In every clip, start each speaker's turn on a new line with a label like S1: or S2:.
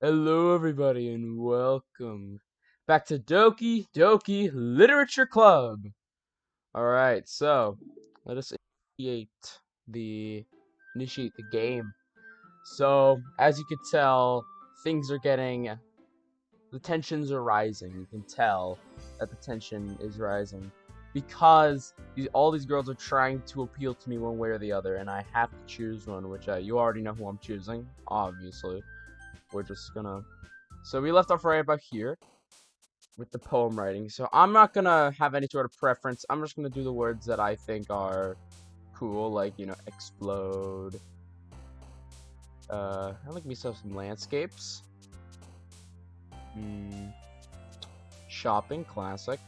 S1: Hello, everybody, and welcome back to Doki Doki Literature Club. All right, so let us initiate the initiate the game. So, as you can tell, things are getting the tensions are rising. You can tell that the tension is rising because all these girls are trying to appeal to me one way or the other, and I have to choose one. Which you already know who I'm choosing, obviously. We're just gonna. So we left off right about here with the poem writing. So I'm not gonna have any sort of preference. I'm just gonna do the words that I think are cool, like explode. I like myself some landscapes. Shopping, classic.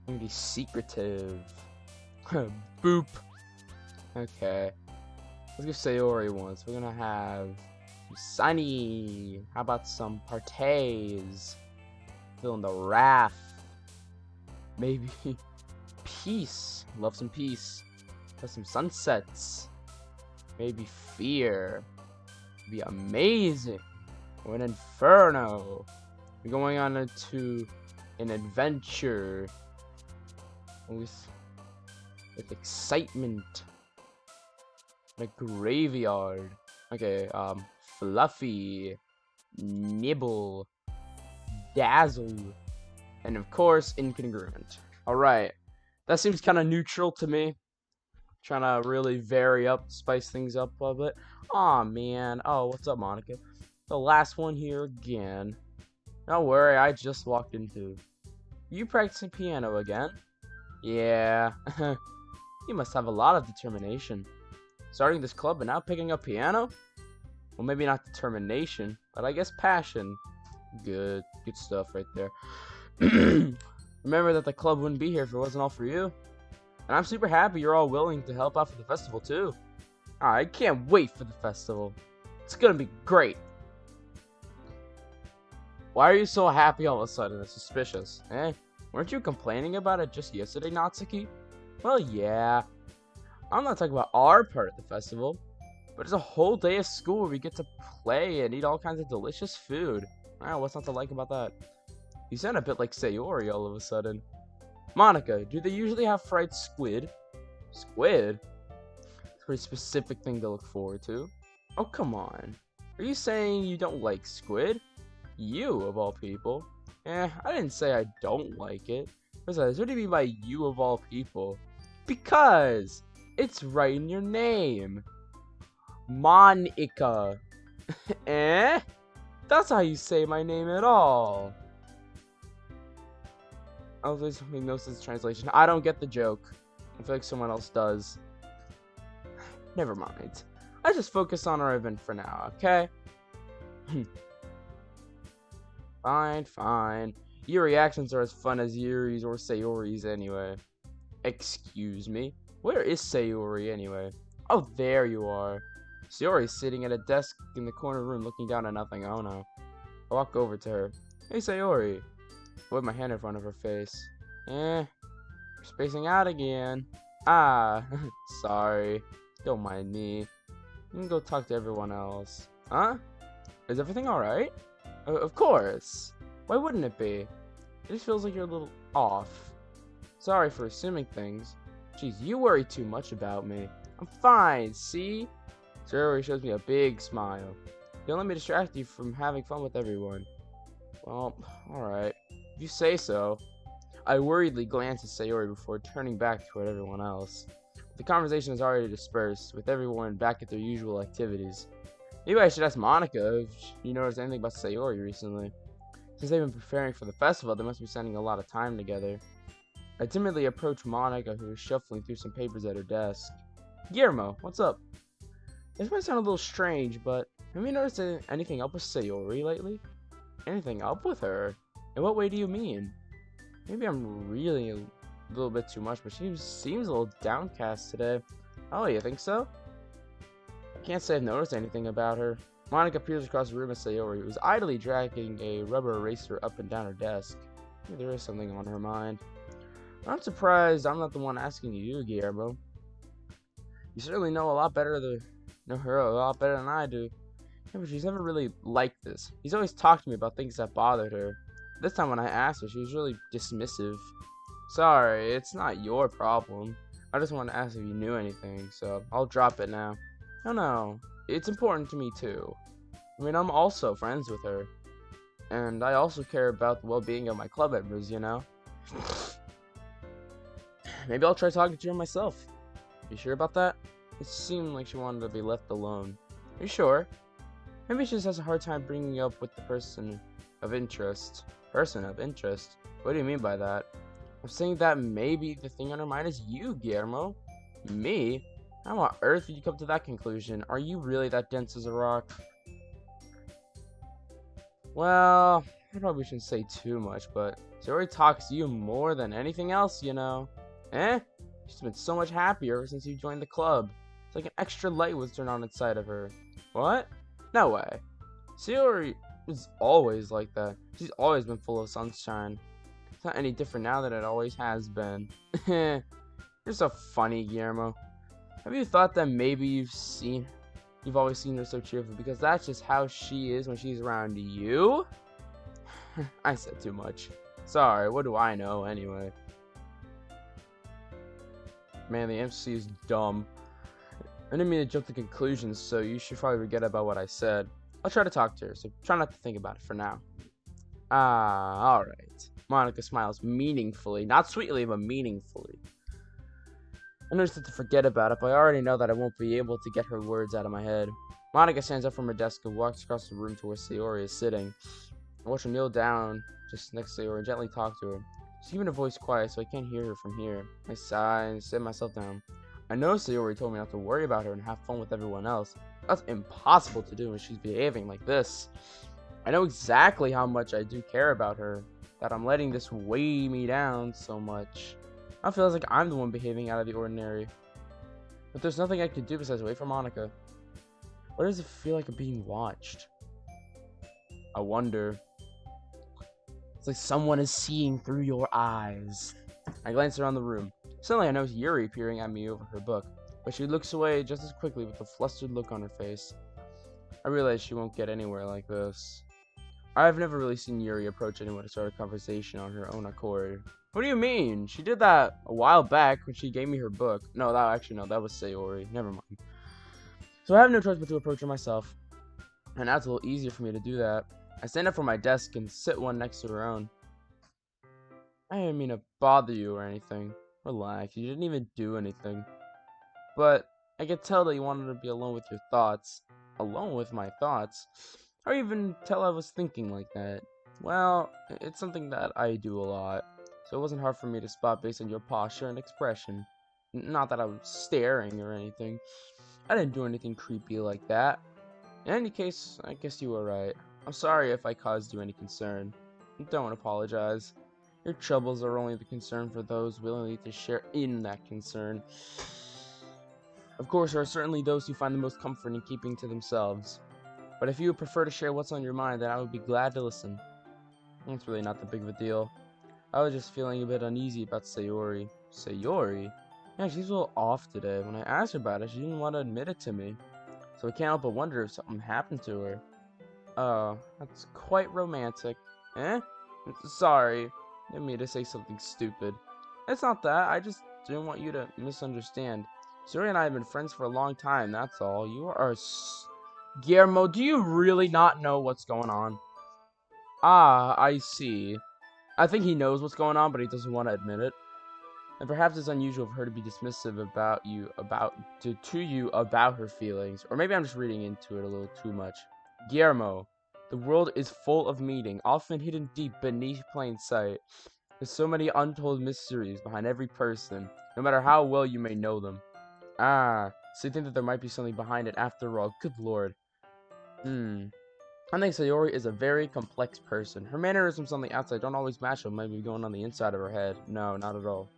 S1: I'm gonna be secretive. Boop. Okay. Let's go Sayori once. We're gonna have sunny. How about some parties? Feeling the wrath. Maybe peace. Love some peace. Love some sunsets. Maybe fear. Be amazing. Or an inferno. We're going on into an adventure with excitement. A graveyard. Okay, fluffy, nibble, dazzle, and of course, incongruent. Alright, that seems kind of neutral to me. Trying to really vary up, spice things up a bit. Aw, man. Oh, what's up, Monica? The last one here again. Don't worry, I just walked into. You practicing piano again? Yeah. You must have a lot of determination. Starting this club and now picking up piano? Well, maybe not determination, but I guess passion. Good stuff right there. Remember that the club wouldn't be here if it wasn't all for you. And I'm super happy you're all willing to help out for the festival too. I can't wait for the festival. It's gonna be great. Why are you so happy all of a sudden? It's suspicious. Weren't you complaining about it just yesterday, Natsuki? Well, yeah. I'm not talking about our part of the festival, but it's a whole day of school where we get to play and eat all kinds of delicious food. What's not to like about that? You sound a bit like Sayori all of a sudden. Monica, do they usually have fried squid? Squid? It's a pretty specific thing to look forward to. Oh, come on. Are you saying you don't like squid? You, of all people. I didn't say I don't like it. Besides, what do you mean by you of all people? Because it's right in your name. Monica. That's how you say my name at all. Oh, there's no sense translation. I don't get the joke. I feel like someone else does. Never mind. Let's just focus on our event for now, okay? Fine. Your reactions are as fun as Yuri's or Sayori's anyway. Excuse me? Where is Sayori anyway? Oh, there you are. Sayori's sitting at a desk in the corner room looking down at nothing. Oh no. I walk over to her. Hey, Sayori. I put my hand in front of her face. We're spacing out again. Sorry. Don't mind me. You can go talk to everyone else. Huh? Is everything alright? Of course. Why wouldn't it be? It just feels like you're a little off. Sorry for assuming things. Jeez, you worry too much about me. I'm fine, see? Sayori shows me a big smile. Don't let me distract you from having fun with everyone. Well, alright. If you say so. I worriedly glance at Sayori before turning back toward everyone else. The conversation is already dispersed, with everyone back at their usual activities. Maybe I should ask Monica if you noticed anything about Sayori recently. Since they've been preparing for the festival, they must be spending a lot of time together. I timidly approach Monica, who is shuffling through some papers at her desk. Guillermo, what's up? This might sound a little strange, but have you noticed anything up with Sayori lately? Anything up with her? In what way do you mean? Maybe I'm really a little bit too much, but she seems a little downcast today. Oh, you think so? I can't say I've noticed anything about her. Monica peers across the room at Sayori, who is idly dragging a rubber eraser up and down her desk. Maybe there is something on her mind. I'm surprised I'm not the one asking you, Guillermo. You certainly know her a lot better than I do. Yeah, but she's never really liked this. She's always talked to me about things that bothered her. This time when I asked her, she was really dismissive. Sorry, it's not your problem. I just wanted to ask if you knew anything, so I'll drop it now. No, no, it's important to me too. I mean, I'm also friends with her, and I also care about the well-being of my club members, you know? Maybe I'll try talking to her myself. You sure about that? It seemed like she wanted to be left alone. Are you sure? Maybe she just has a hard time bringing up with the person of interest. Person of interest? What do you mean by that? I'm saying that maybe the thing on her mind is you, Guillermo. Me? How on earth did you come to that conclusion? Are you really that dense as a rock? Well, I probably shouldn't say too much, but she already talks to you more than anything else, you know. Eh? She's been so much happier ever since you joined the club. It's like an extra light was turned on inside of her. What? No way. Sayori is always like that. She's always been full of sunshine. It's not any different now than it always has been. You're so funny, Guillermo. Have you thought that maybe you've always seen her so cheerful because that's just how she is when she's around you? I said too much. Sorry, what do I know anyway? Man, the MC is dumb. I didn't mean to jump to conclusions, so you should probably forget about what I said. I'll try to talk to her, so try not to think about it for now. Ah, alright. Monica smiles meaningfully. Not sweetly, but meaningfully. I noticed to forget about it, but I already know that I won't be able to get her words out of my head. Monica stands up from her desk and walks across the room to where Sayori is sitting. I watch her kneel down just next to Sayori and gently talk to her. She's keeping her voice quiet so I can't hear her from here. I sigh and sit myself down. I know Sayori told me not to worry about her and have fun with everyone else. That's impossible to do when she's behaving like this. I know exactly how much I do care about her, that I'm letting this weigh me down so much. I feel like I'm the one behaving out of the ordinary. But there's nothing I can do besides wait for Monica. What does it feel like being watched? I wonder. It's like someone is seeing through your eyes. I glance around the room. Suddenly I notice Yuri peering at me over her book, but she looks away just as quickly with a flustered look on her face. I realize she won't get anywhere like this. I've never really seen Yuri approach anyone to start a conversation on her own accord. What do you mean? She did that a while back when she gave me her book. No, that was Sayori. Never mind. So I have no choice but to approach her myself. And now it's a little easier for me to do that. I stand up from my desk and sit one next to her own. I didn't mean to bother you or anything. Relax, you didn't even do anything. But I could tell that you wanted to be alone with your thoughts. Alone with my thoughts? Or even tell I was thinking like that. Well, it's something that I do a lot. So it wasn't hard for me to spot based on your posture and expression. Not that I was staring or anything. I didn't do anything creepy like that. In any case, I guess you were right. I'm sorry if I caused you any concern. Don't apologize. Your troubles are only the concern for those willingly to share in that concern. Of course, there are certainly those who find the most comfort in keeping to themselves. But if you would prefer to share what's on your mind, then I would be glad to listen. It's really not that big of a deal. I was just feeling a bit uneasy about Sayori. Sayori? Yeah, she's a little off today. When I asked her about it, she didn't want to admit it to me. So I can't help but wonder if something happened to her. Oh, that's quite romantic. Eh? Sorry. Didn't mean to say something stupid. It's not that. I just didn't want you to misunderstand. Sayori and I have been friends for a long time, that's all. You are Guillermo, do you really not know what's going on? Ah, I see. I think he knows what's going on, but he doesn't want to admit it. And perhaps it's unusual for her to be dismissive about you, to you about her feelings. Or maybe I'm just reading into it a little too much. Guillermo, the world is full of meaning, often hidden deep beneath plain sight. There's so many untold mysteries behind every person, no matter how well you may know them. Ah, so you think that there might be something behind it after all. Good lord. I think Sayori is a very complex person. Her mannerisms on the outside don't always match what might be going on the inside of her head. No, not at all.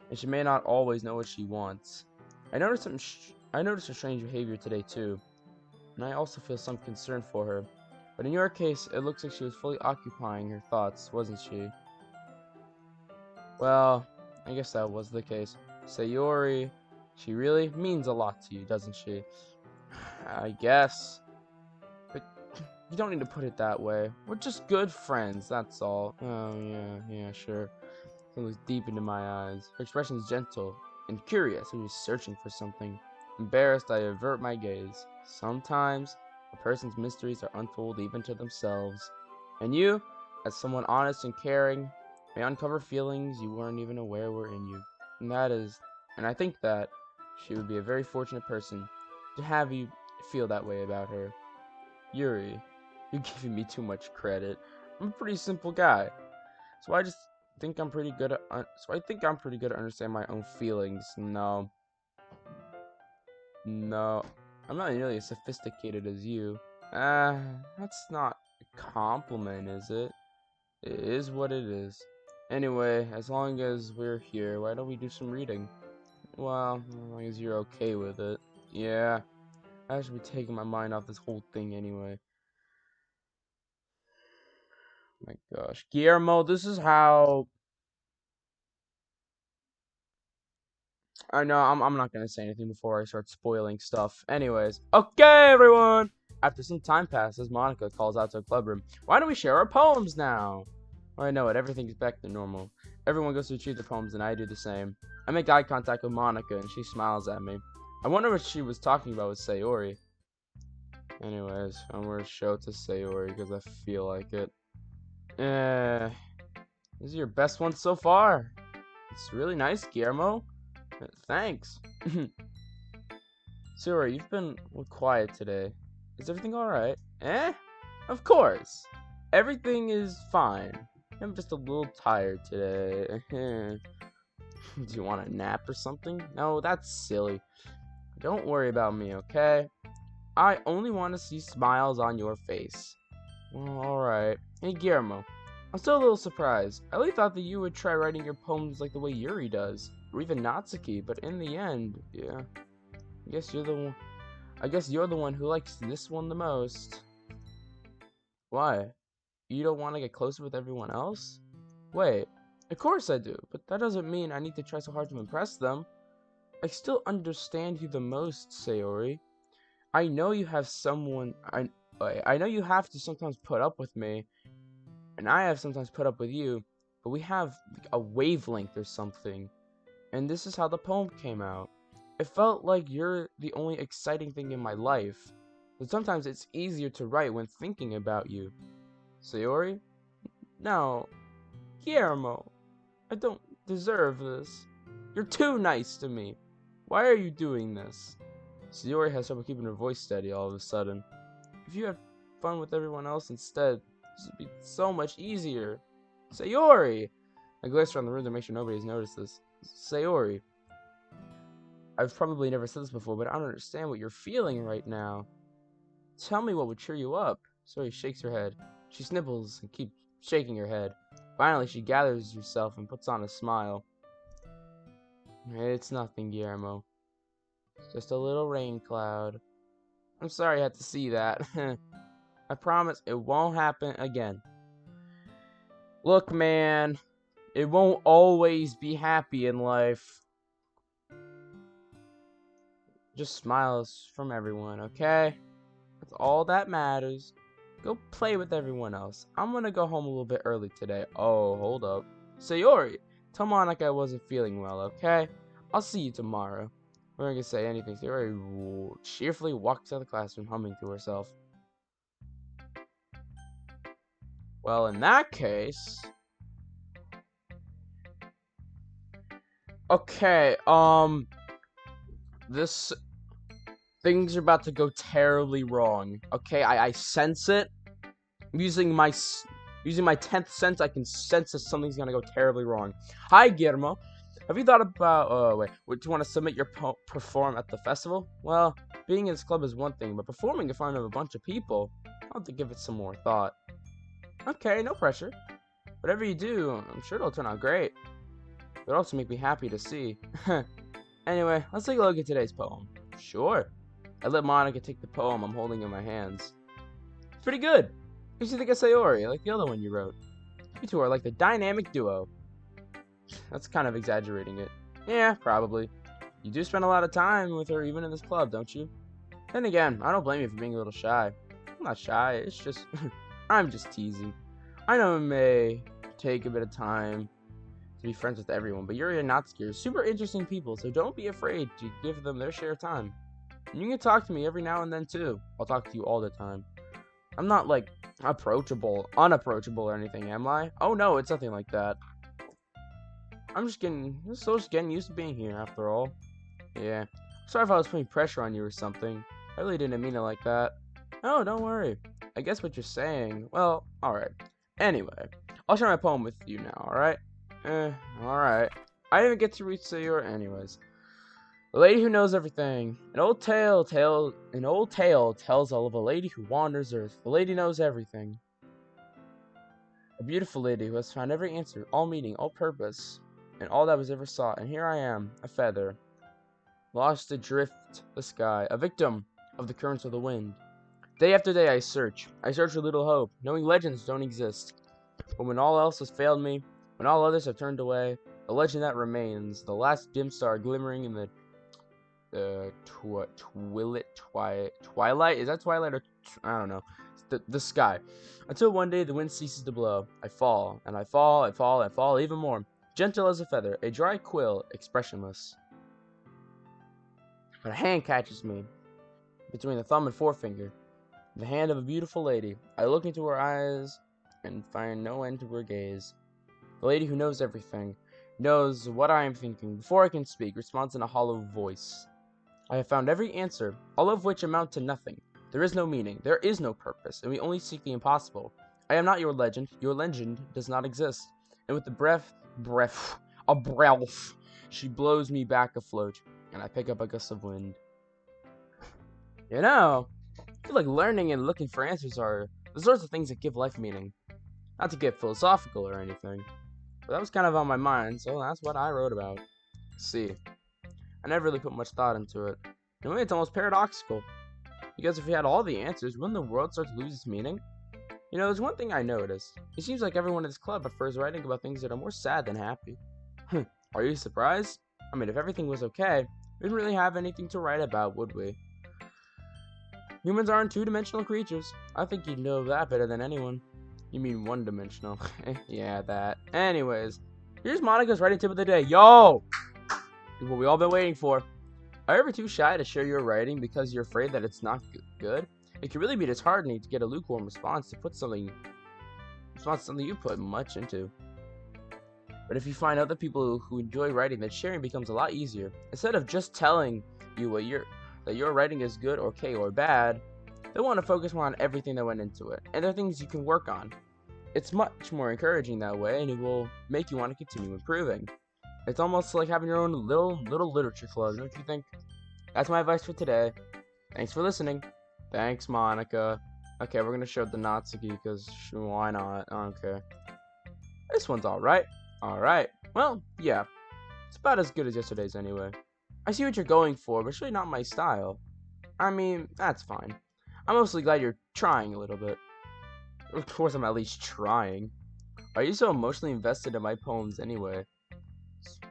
S1: And she may not always know what she wants. I noticed her strange behavior today too, and I also feel some concern for her. But in your case, it looks like she was fully occupying her thoughts, wasn't she? Well, I guess that was the case. Sayori, she really means a lot to you, doesn't she? I guess. You don't need to put it that way. We're just good friends, that's all. Oh, yeah, sure. She looks deep into my eyes. Her expression is gentle and curious. She was searching for something. Embarrassed, I avert my gaze. Sometimes, a person's mysteries are untold even to themselves. And you, as someone honest and caring, may uncover feelings you weren't even aware were in you. And I think that she would be a very fortunate person to have you feel that way about her. Yuri, you're giving me too much credit. I'm a pretty simple guy. So I think I'm pretty good at understanding my own feelings. No, I'm not nearly as sophisticated as you. That's not a compliment, is it? It is what it is. Anyway, as long as we're here, why don't we do some reading? Well, as long as you're okay with it. Yeah, I should be taking my mind off this whole thing anyway. My gosh. Guillermo, this is how... I know, I'm not gonna say anything before I start spoiling stuff. Anyways, okay, everyone! After some time passes, Monica calls out to a club room. Why don't we share our poems now? Oh, I know it, everything's back to normal. Everyone goes to retrieve their poems, and I do the same. I make eye contact with Monica, and she smiles at me. I wonder what she was talking about with Sayori. Anyways, I'm gonna show it to Sayori, because I feel like it. This is your best one so far. It's really nice, Guillermo. Thanks. Sayori, you've been quiet today. Is everything alright? Of course. Everything is fine. I'm just a little tired today. Do you want a nap or something? No, that's silly. Don't worry about me, okay? I only want to see smiles on your face. Well, alright. Hey, Guillermo. I'm still a little surprised. I really thought that you would try writing your poems like the way Yuri does, or even Natsuki, but in the end, yeah. I guess you're the one who likes this one the most. Why? You don't want to get closer with everyone else? Wait, of course I do, but that doesn't mean I need to try so hard to impress them. I still understand you the most, Sayori. I know you have I know you have to sometimes put up with me, and I have sometimes put up with you, but we have a wavelength or something. And this is how the poem came out. It felt like you're the only exciting thing in my life, but sometimes it's easier to write when thinking about you. Sayori? No. Guillermo, I don't deserve this. You're too nice to me. Why are you doing this? Sayori has trouble keeping her voice steady all of a sudden. If you had fun with everyone else instead, this would be so much easier. Sayori! I glance around the room to make sure nobody's noticed this. Sayori. I've probably never said this before, but I don't understand what you're feeling right now. Tell me what would cheer you up. Sayori shakes her head. She sniffles and keeps shaking her head. Finally, she gathers herself and puts on a smile. It's nothing, Guillermo. It's just a little rain cloud. I'm sorry I had to see that. I promise it won't happen again. Look, man, it won't always be happy in life. Just smiles from everyone, okay? That's all that matters. Go play with everyone else. I'm gonna go home a little bit early today. Oh, hold up. Sayori, tell Monica I wasn't feeling well, okay? I'll see you tomorrow. We're not gonna say anything. Sayori cheerfully walks out of the classroom, humming to herself. Well, in that case... Okay, this... Things are about to go terribly wrong. Okay, I sense it. Using my 10th sense, I can sense that something's gonna go terribly wrong. Hi, Guillermo. Have you thought about, do you want to submit your perform at the festival? Well, being in this club is one thing, but performing in front of a bunch of people, I'll have to give it some more thought. Okay, no pressure. Whatever you do, I'm sure it'll turn out great. It'll also make me happy to see. Anyway, let's take a look at today's poem. Sure. I let Monica take the poem I'm holding in my hands. It's pretty good. What do you think of Sayori, like the other one you wrote? You two are like the dynamic duo. That's kind of exaggerating it. Yeah, probably. You do spend a lot of time with her even in this club, don't you? Then again, I don't blame you for being a little shy. I'm not shy. It's just I'm just teasing. I know it may take a bit of time to be friends with everyone, but Yuri and Natsuki are super interesting people, so don't be afraid to give them their share of time. And you can talk to me every now and then too. I'll talk to you all the time. I'm not like unapproachable or anything, am I? Oh no, it's nothing like that. I'm just getting used to being here after all. Yeah. Sorry if I was putting pressure on you or something. I really didn't mean it like that. Oh, don't worry. I guess what you're saying. Well, alright. Anyway, I'll share my poem with you now, alright? Alright. I didn't even get to read to your anyways. The lady who knows everything. An old tale tells all of a lady who wanders earth. The lady knows everything. A beautiful lady who has found every answer, all meaning, all purpose, and all that was ever sought. And here I am, a feather, lost adrift the sky, a victim of the currents of the wind. Day after day I search with little hope, knowing legends don't exist. But when all else has failed me, when all others have turned away, the legend that remains, the last dim star glimmering in the twilight? Is that twilight or I don't know. The sky. Until one day the wind ceases to blow. I fall, and I fall, and fall even more. Gentle as a feather, a dry quill, expressionless. But a hand catches me between the thumb and forefinger. The hand of a beautiful lady. I look into her eyes and find no end to her gaze. The lady who knows everything, knows what I am thinking. Before I can speak, responds in a hollow voice. I have found every answer, all of which amount to nothing. There is no meaning, there is no purpose, and we only seek the impossible. I am not your legend does not exist. And with the breath, she blows me back afloat, and I pick up a gust of wind. You know, I feel like learning and looking for answers are the sorts of things that give life meaning. Not to get philosophical or anything, but that was kind of on my mind, so that's what I wrote about. See, I never really put much thought into it. In a way, it's almost paradoxical. Because if we had all the answers, wouldn't the world start to lose its meaning? You know, there's one thing I noticed. It seems like everyone in this club prefers writing about things that are more sad than happy. Are you surprised? I mean, if everything was okay, we wouldn't really have anything to write about, would we? Humans aren't two-dimensional creatures. I think you'd know that better than anyone. You mean one-dimensional. Yeah, that. Anyways, here's Monica's writing tip of the day. Yo! This is what we all been waiting for. Are you ever too shy to share your writing because you're afraid that it's not good? It can really be disheartening to get a lukewarm response to something you put much into. But if you find other people who enjoy writing, then sharing becomes a lot easier. Instead of just telling you that your writing is good, okay, or bad, they want to focus more on everything that went into it, and there are things you can work on. It's much more encouraging that way, and it will make you want to continue improving. It's almost like having your own little literature club, don't you think? That's my advice for today. Thanks for listening. Thanks, Monica. Okay, we're gonna show the Natsuki, because why not? Okay. This one's alright. Alright. Well, yeah. It's about as good as yesterday's anyway. I see what you're going for, but it's really not my style. I mean, that's fine. I'm mostly glad you're trying a little bit. Of course I'm at least trying. Are you so emotionally invested in my poems anyway?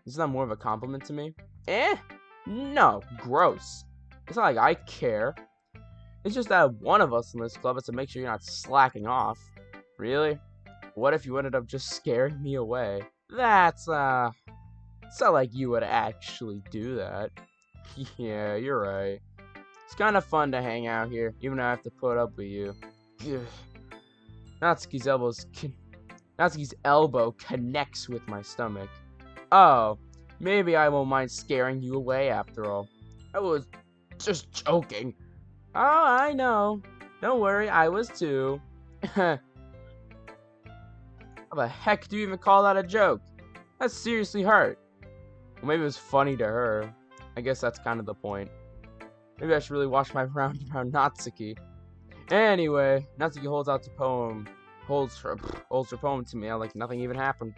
S1: Isn't that more of a compliment to me? No, gross. It's not like I care. It's just that one of us in this club has to make sure you're not slacking off. Really? What if you ended up just scaring me away? It's not like you would actually do that. Yeah, you're right. It's kind of fun to hang out here, even though I have to put up with you. Ugh. Natsuki's elbow connects with my stomach. Oh, maybe I won't mind scaring you away after all. I was just joking. Oh, I know. Don't worry, I was too. How the heck do you even call that a joke? That seriously hurt. Well, maybe it was funny to her. I guess that's kind of the point. Maybe I should really watch my round around Natsuki. Anyway, Natsuki holds her poem to me like nothing even happened.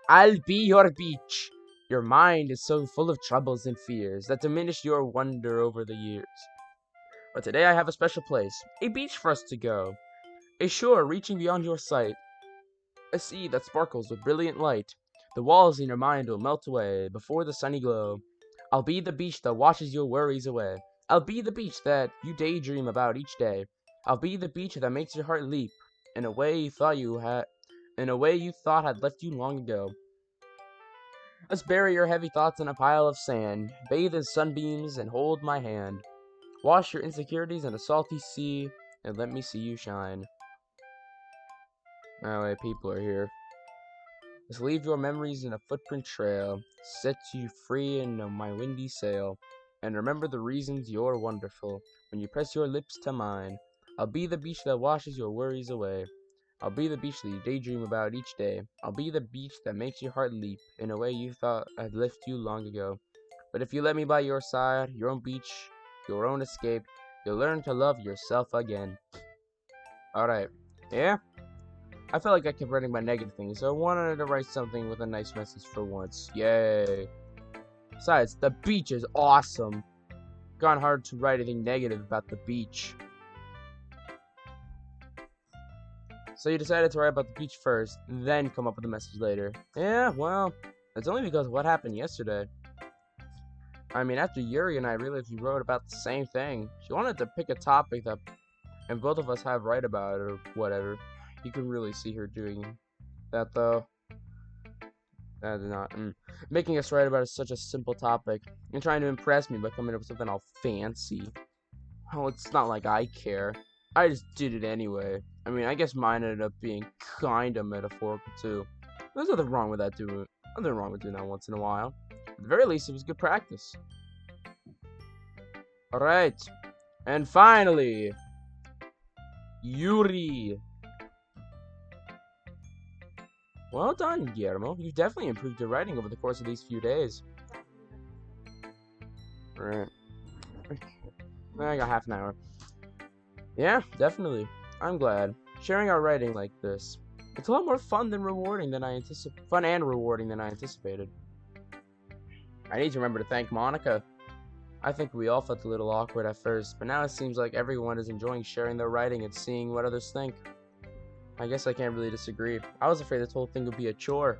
S1: I'll be your beach. Your mind is so full of troubles and fears that diminish your wonder over the years. But today I have a special place, a beach for us to go, a shore reaching beyond your sight, a sea that sparkles with brilliant light. The walls in your mind will melt away before the sunny glow. I'll be the beach that washes your worries away. I'll be the beach that you daydream about each day. I'll be the beach that makes your heart leap in a way you thought had left you long ago. Let's bury your heavy thoughts in a pile of sand, bathe in sunbeams, and hold my hand. Wash your insecurities in a salty sea, and let me see you shine. Oh wait, people are here. Just leave your memories in a footprint trail, set you free in my windy sail, and remember the reasons you're wonderful. When you press your lips to mine, I'll be the beach that washes your worries away. I'll be the beach that you daydream about each day. I'll be the beach that makes your heart leap in a way you thought had left you long ago. But if you let me by your side, your own beach, your own escape, you'll learn to love yourself again. Alright, yeah? I felt like I kept writing about negative things, so I wanted to write something with a nice message for once. Yay. Besides, the beach is awesome. Gone hard to write anything negative about the beach. So you decided to write about the beach first, then come up with a message later. Yeah, well, it's only because of what happened yesterday. I mean, after Yuri and I realized we wrote about the same thing. She wanted to pick a topic that, and both of us have write about it or whatever. You can really see her doing that though. That is not making us write about such a simple topic and trying to impress me by coming up with something all fancy. Well, it's not like I care. I just did it anyway. I mean, I guess mine ended up being kinda metaphorical too. There's nothing wrong with that doing. Nothing wrong with doing that once in a while. At the very least, it was good practice. All right, and finally, Yuri. Well done, Guillermo. You've definitely improved your writing over the course of these few days. Alright. I got half an hour. Yeah, definitely. I'm glad. Sharing our writing like this. It's a lot more fun and rewarding than I anticipated. I need to remember to thank Monica. I think we all felt a little awkward at first, but now it seems like everyone is enjoying sharing their writing and seeing what others think. I guess I can't really disagree. I was afraid this whole thing would be a chore.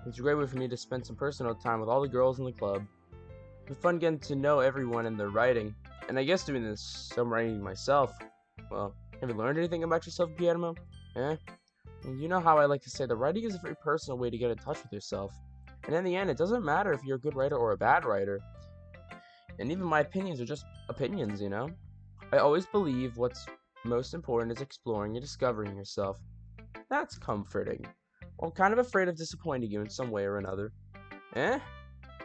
S1: It's a great way for me to spend some personal time with all the girls in the club. It's fun getting to know everyone and their writing, and I guess doing some writing myself. Well, have you learned anything about yourself, Guillermo? Eh? Well, you know how I like to say that writing is a very personal way to get in touch with yourself. And in the end, it doesn't matter if you're a good writer or a bad writer. And even my opinions are just opinions, you know? I always believe what's most important is exploring and discovering yourself. That's comforting. Well, I'm kind of afraid of disappointing you in some way or another. Eh?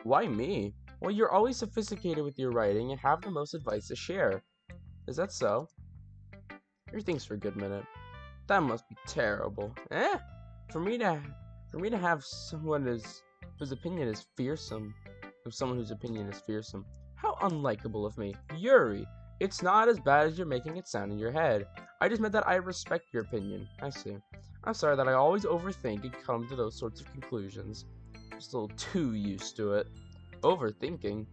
S1: Why me? Well, you're always sophisticated with your writing and have the most advice to share. Is that so? Your thinks for a good minute. That must be terrible. Eh? For me to have someone whose opinion is fearsome. Someone whose opinion is fearsome. How unlikable of me. Yuri, it's not as bad as you're making it sound in your head. I just meant that I respect your opinion. I see. I'm sorry that I always overthink and come to those sorts of conclusions. Just a little too used to it. Overthinking?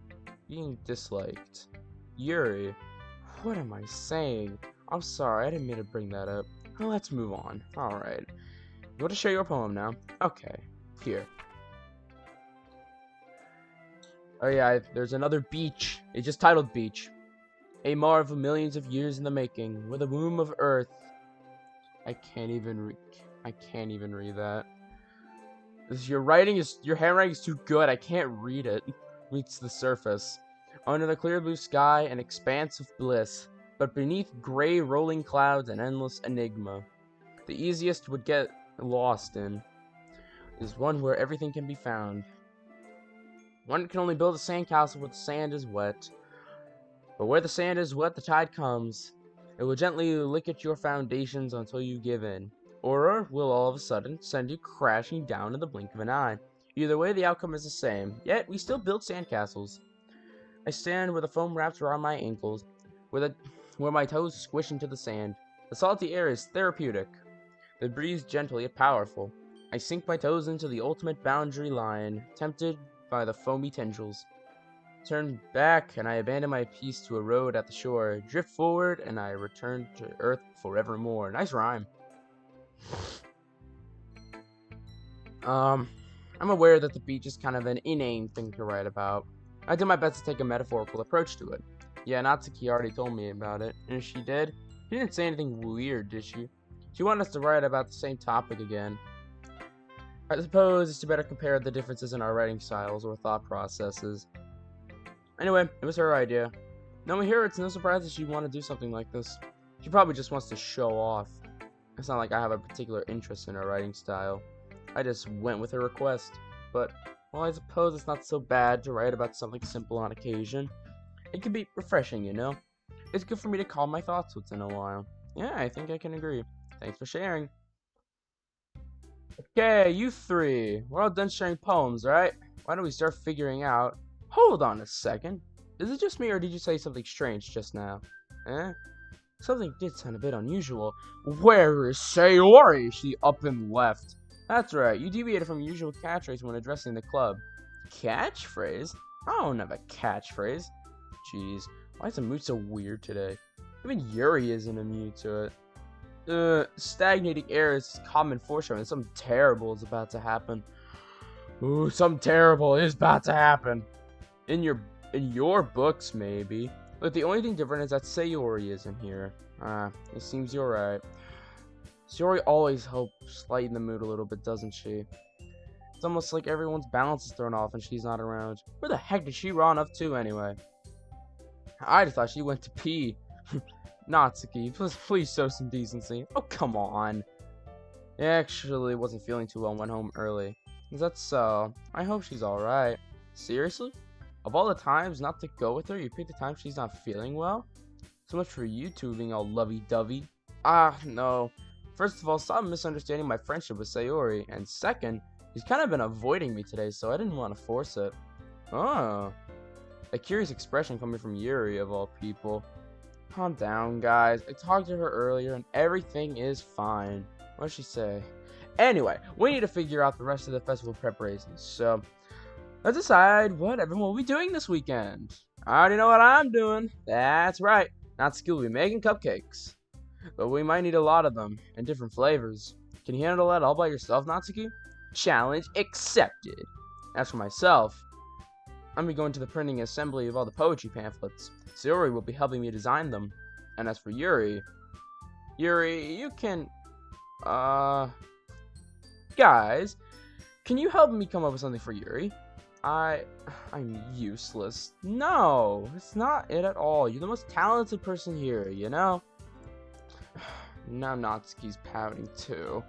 S1: Being disliked. Yuri, what am I saying? I'm sorry, I didn't mean to bring that up. Well, let's move on. Alright. You want to share your poem now? Okay. Here. Oh yeah, there's another beach. It's just titled Beach. A marvel millions of years in the making, with a womb of earth. I can't even read that. Your handwriting is too good. I can't read it. Reach the surface. Under the clear blue sky, an expanse of bliss, but beneath gray rolling clouds, an endless enigma. The easiest would get lost in is one where everything can be found. One can only build a sandcastle where the sand is wet. But where the sand is wet, the tide comes. It will gently lick at your foundations until you give in. Or will all of a sudden send you crashing down in the blink of an eye. Either way, the outcome is the same. Yet, we still build sandcastles. I stand where the foam wraps around my ankles, where my toes squish into the sand. The salty air is therapeutic. The breeze gentle yet powerful. I sink my toes into the ultimate boundary line, tempted by the foamy tendrils. Turn back, and I abandon my piece to a road at the shore. Drift forward, and I return to earth forevermore. Nice rhyme. I'm aware that the beach is kind of an inane thing to write about. I did my best to take a metaphorical approach to it. Yeah, Natsuki already told me about it, and she did. She didn't say anything weird, did she? She wanted us to write about the same topic again. I suppose it's to better compare the differences in our writing styles or thought processes. Anyway, it was her idea. Knowing her, it's no surprise that she'd want to do something like this. She probably just wants to show off. It's not like I have a particular interest in her writing style. I just went with her request. But, well, I suppose it's not so bad to write about something simple on occasion. It can be refreshing, you know? It's good for me to calm my thoughts once in a while. Yeah, I think I can agree. Thanks for sharing. Okay, you three. We're all done sharing poems, right? Why don't we start figuring out... Hold on a second. Is it just me, or did you say something strange just now? Eh? Something did sound a bit unusual. Where is Sayori? She up and left. That's right, you deviated from your usual catchphrase when addressing the club. Catchphrase? I don't have a catchphrase. Jeez, why is the mood so weird today? Even Yuri isn't immune to it. Stagnating air is common foreshadowing. Something terrible is about to happen. Ooh, something terrible is about to happen. In your books, maybe. But the only thing different is that Sayori isn't here. It seems you're right. Sayori always helps lighten the mood a little bit, doesn't she? It's almost like everyone's balance is thrown off and she's not around. Where the heck did she run up to anyway? I just thought she went to pee. Natsuki, please show some decency. Oh, come on. I actually wasn't feeling too well and went home early. Is that so? I hope she's alright. Seriously? Of all the times not to go with her, you picked the time she's not feeling well? So much for you two being all lovey-dovey. No. First of all, stop misunderstanding my friendship with Sayori. And second, she's kind of been avoiding me today, so I didn't want to force it. Oh. A curious expression coming from Yuri, of all people. Calm down, guys. I talked to her earlier, and everything is fine. What did she say? Anyway, we need to figure out the rest of the festival preparations, so... let's decide what everyone will be doing this weekend. I already know what I'm doing. That's right. Natsuki will be making cupcakes. But we might need a lot of them, and different flavors. Can you handle that all by yourself, Natsuki? Challenge accepted. As for myself, I'm going to be going to the printing assembly of all the poetry pamphlets. Sayori will be helping me design them. And as for Yuri, you can... Guys, can you help me come up with something for Yuri? I'm useless. No, it's not it at all. You're the most talented person here, you know? Now Natsuki's pouting too.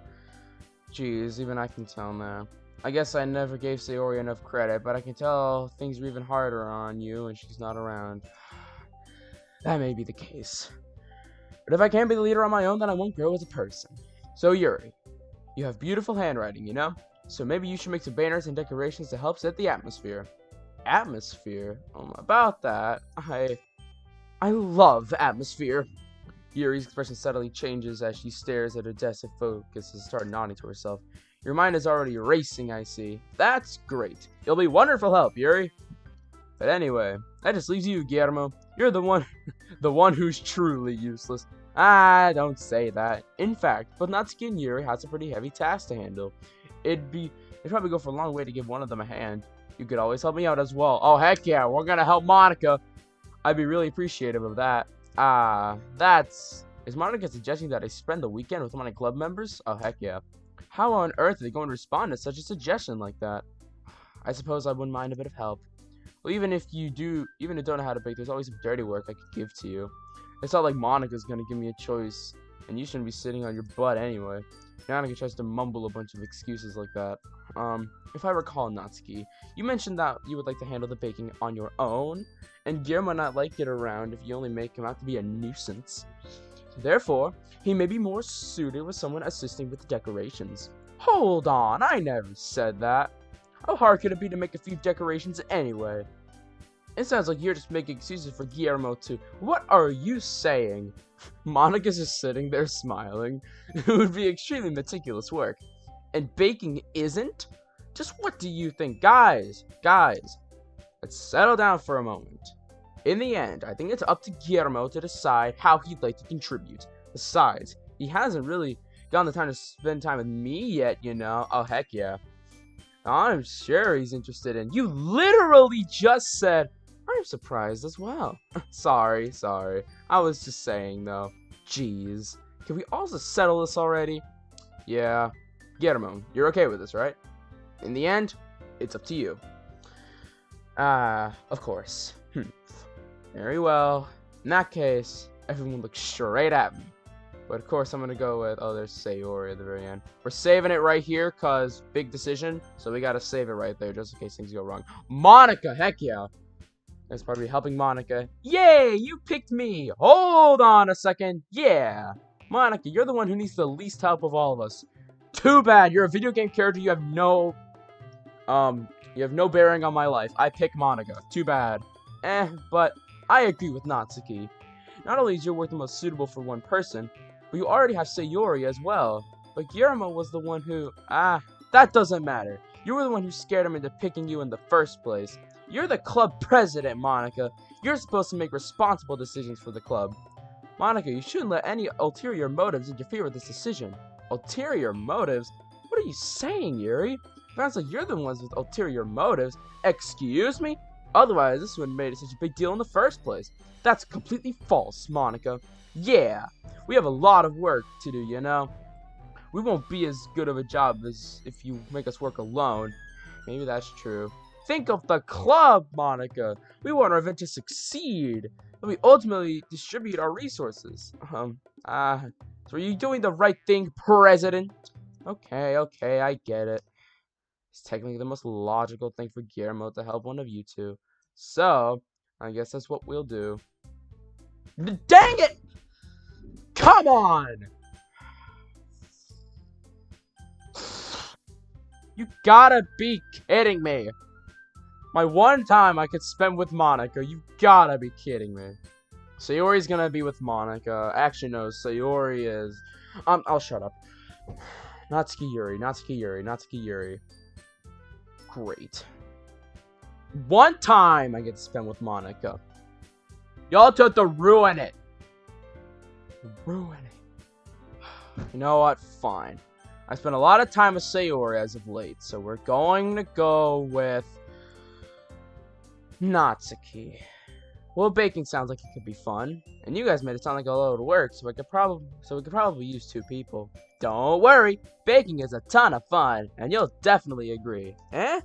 S1: Jeez, even I can tell now. I guess I never gave Sayori enough credit, but I can tell things are even harder on you when she's not around. That may be the case. But if I can't be the leader on my own, then I won't grow as a person. So Yuri, you have beautiful handwriting, you know? So maybe you should make some banners and decorations to help set the atmosphere. Atmosphere? About that, I love atmosphere. Yuri's expression subtly changes as she stares at her desk and focuses and starts nodding to herself. Your mind is already racing, I see. That's great. You'll be wonderful help, Yuri. But anyway, that just leaves you, Guillermo. You're the one who's truly useless. Don't say that. In fact, but Natsuki and Yuri has a pretty heavy task to handle. It'd probably go for a long way to give one of them a hand. You could always help me out as well. Oh, heck yeah, we're gonna help Monica. I'd be really appreciative of that. Is Monica suggesting that I spend the weekend with one of my club members? Oh, heck yeah. How on earth are they going to respond to such a suggestion like that? I suppose I wouldn't mind a bit of help. Well, even if you don't know how to bake, there's always some dirty work I could give to you. It's not like Monica's gonna give me a choice, and you shouldn't be sitting on your butt anyway. Monica tries to mumble a bunch of excuses like that. If I recall, Natsuki, you mentioned that you would like to handle the baking on your own, and Guillermo might not like it around if you only make him out to be a nuisance. Therefore, he may be more suited with someone assisting with the decorations. Hold on, I never said that. How hard could it be to make a few decorations anyway? It sounds like you're just making excuses for Guillermo too. What are you saying? Monica's just sitting there smiling. It would be extremely meticulous work. And baking isn't? Just what do you think? Guys, let's settle down for a moment. In the end, I think it's up to Guillermo to decide how he'd like to contribute. Besides, he hasn't really gotten the time to spend time with me yet, you know. Oh, heck yeah. I'm sure he's interested in... You literally just said... I'm surprised as well. Sorry. I was just saying, though. Jeez. Can we also settle this already? Yeah. Guillermo, you're okay with this, right? In the end, it's up to you. Of course. Very well. In that case, everyone looks straight at me. But of course, I'm gonna go with, oh, there's Sayori at the very end. We're saving it right here, cause big decision, so we gotta save it right there, just in case things go wrong. Monica, heck yeah! That's probably helping Monica. Yay, you picked me! Hold on a second, yeah! Monica, you're the one who needs the least help of all of us. Too bad, you're a video game character, you have no bearing on my life. I pick Monica. Too bad. But I agree with Natsuki. Not only is your work the most suitable for one person, but you already have Sayori as well. But Guillermo was the one who... that doesn't matter. You were the one who scared him into picking you in the first place. You're the club president, Monica. You're supposed to make responsible decisions for the club. Monica, you shouldn't let any ulterior motives interfere with this decision. Ulterior motives? What are you saying, Yuri? Sounds like you're the ones with ulterior motives. Excuse me? Otherwise, this wouldn't have made it such a big deal in the first place. That's completely false, Monica. Yeah, we have a lot of work to do, you know? We won't be as good of a job as if you make us work alone. Maybe that's true. Think of the club, Monica. We want our event to succeed. And we ultimately distribute our resources. So are you doing the right thing, President? Okay, I get it. It's technically the most logical thing for Guillermo to help one of you two. So, I guess that's what we'll do. Dang it! Come on! You gotta be kidding me. My one time I could spend with Monica. You gotta be kidding me. Sayori's gonna be with Monica. Actually, no, Sayori is... I'll shut up. Natsuki Yuri. Great. One time I get to spend with Monica. Y'all took to ruin it. Ruin it. You know what? Fine. I spent a lot of time with Sayori as of late, so we're going to go with Natsuki. Well, baking sounds like it could be fun, and you guys made it sound like a load of work, so we could probably use 2 people. Don't worry, baking is a ton of fun, and you'll definitely agree. Eh?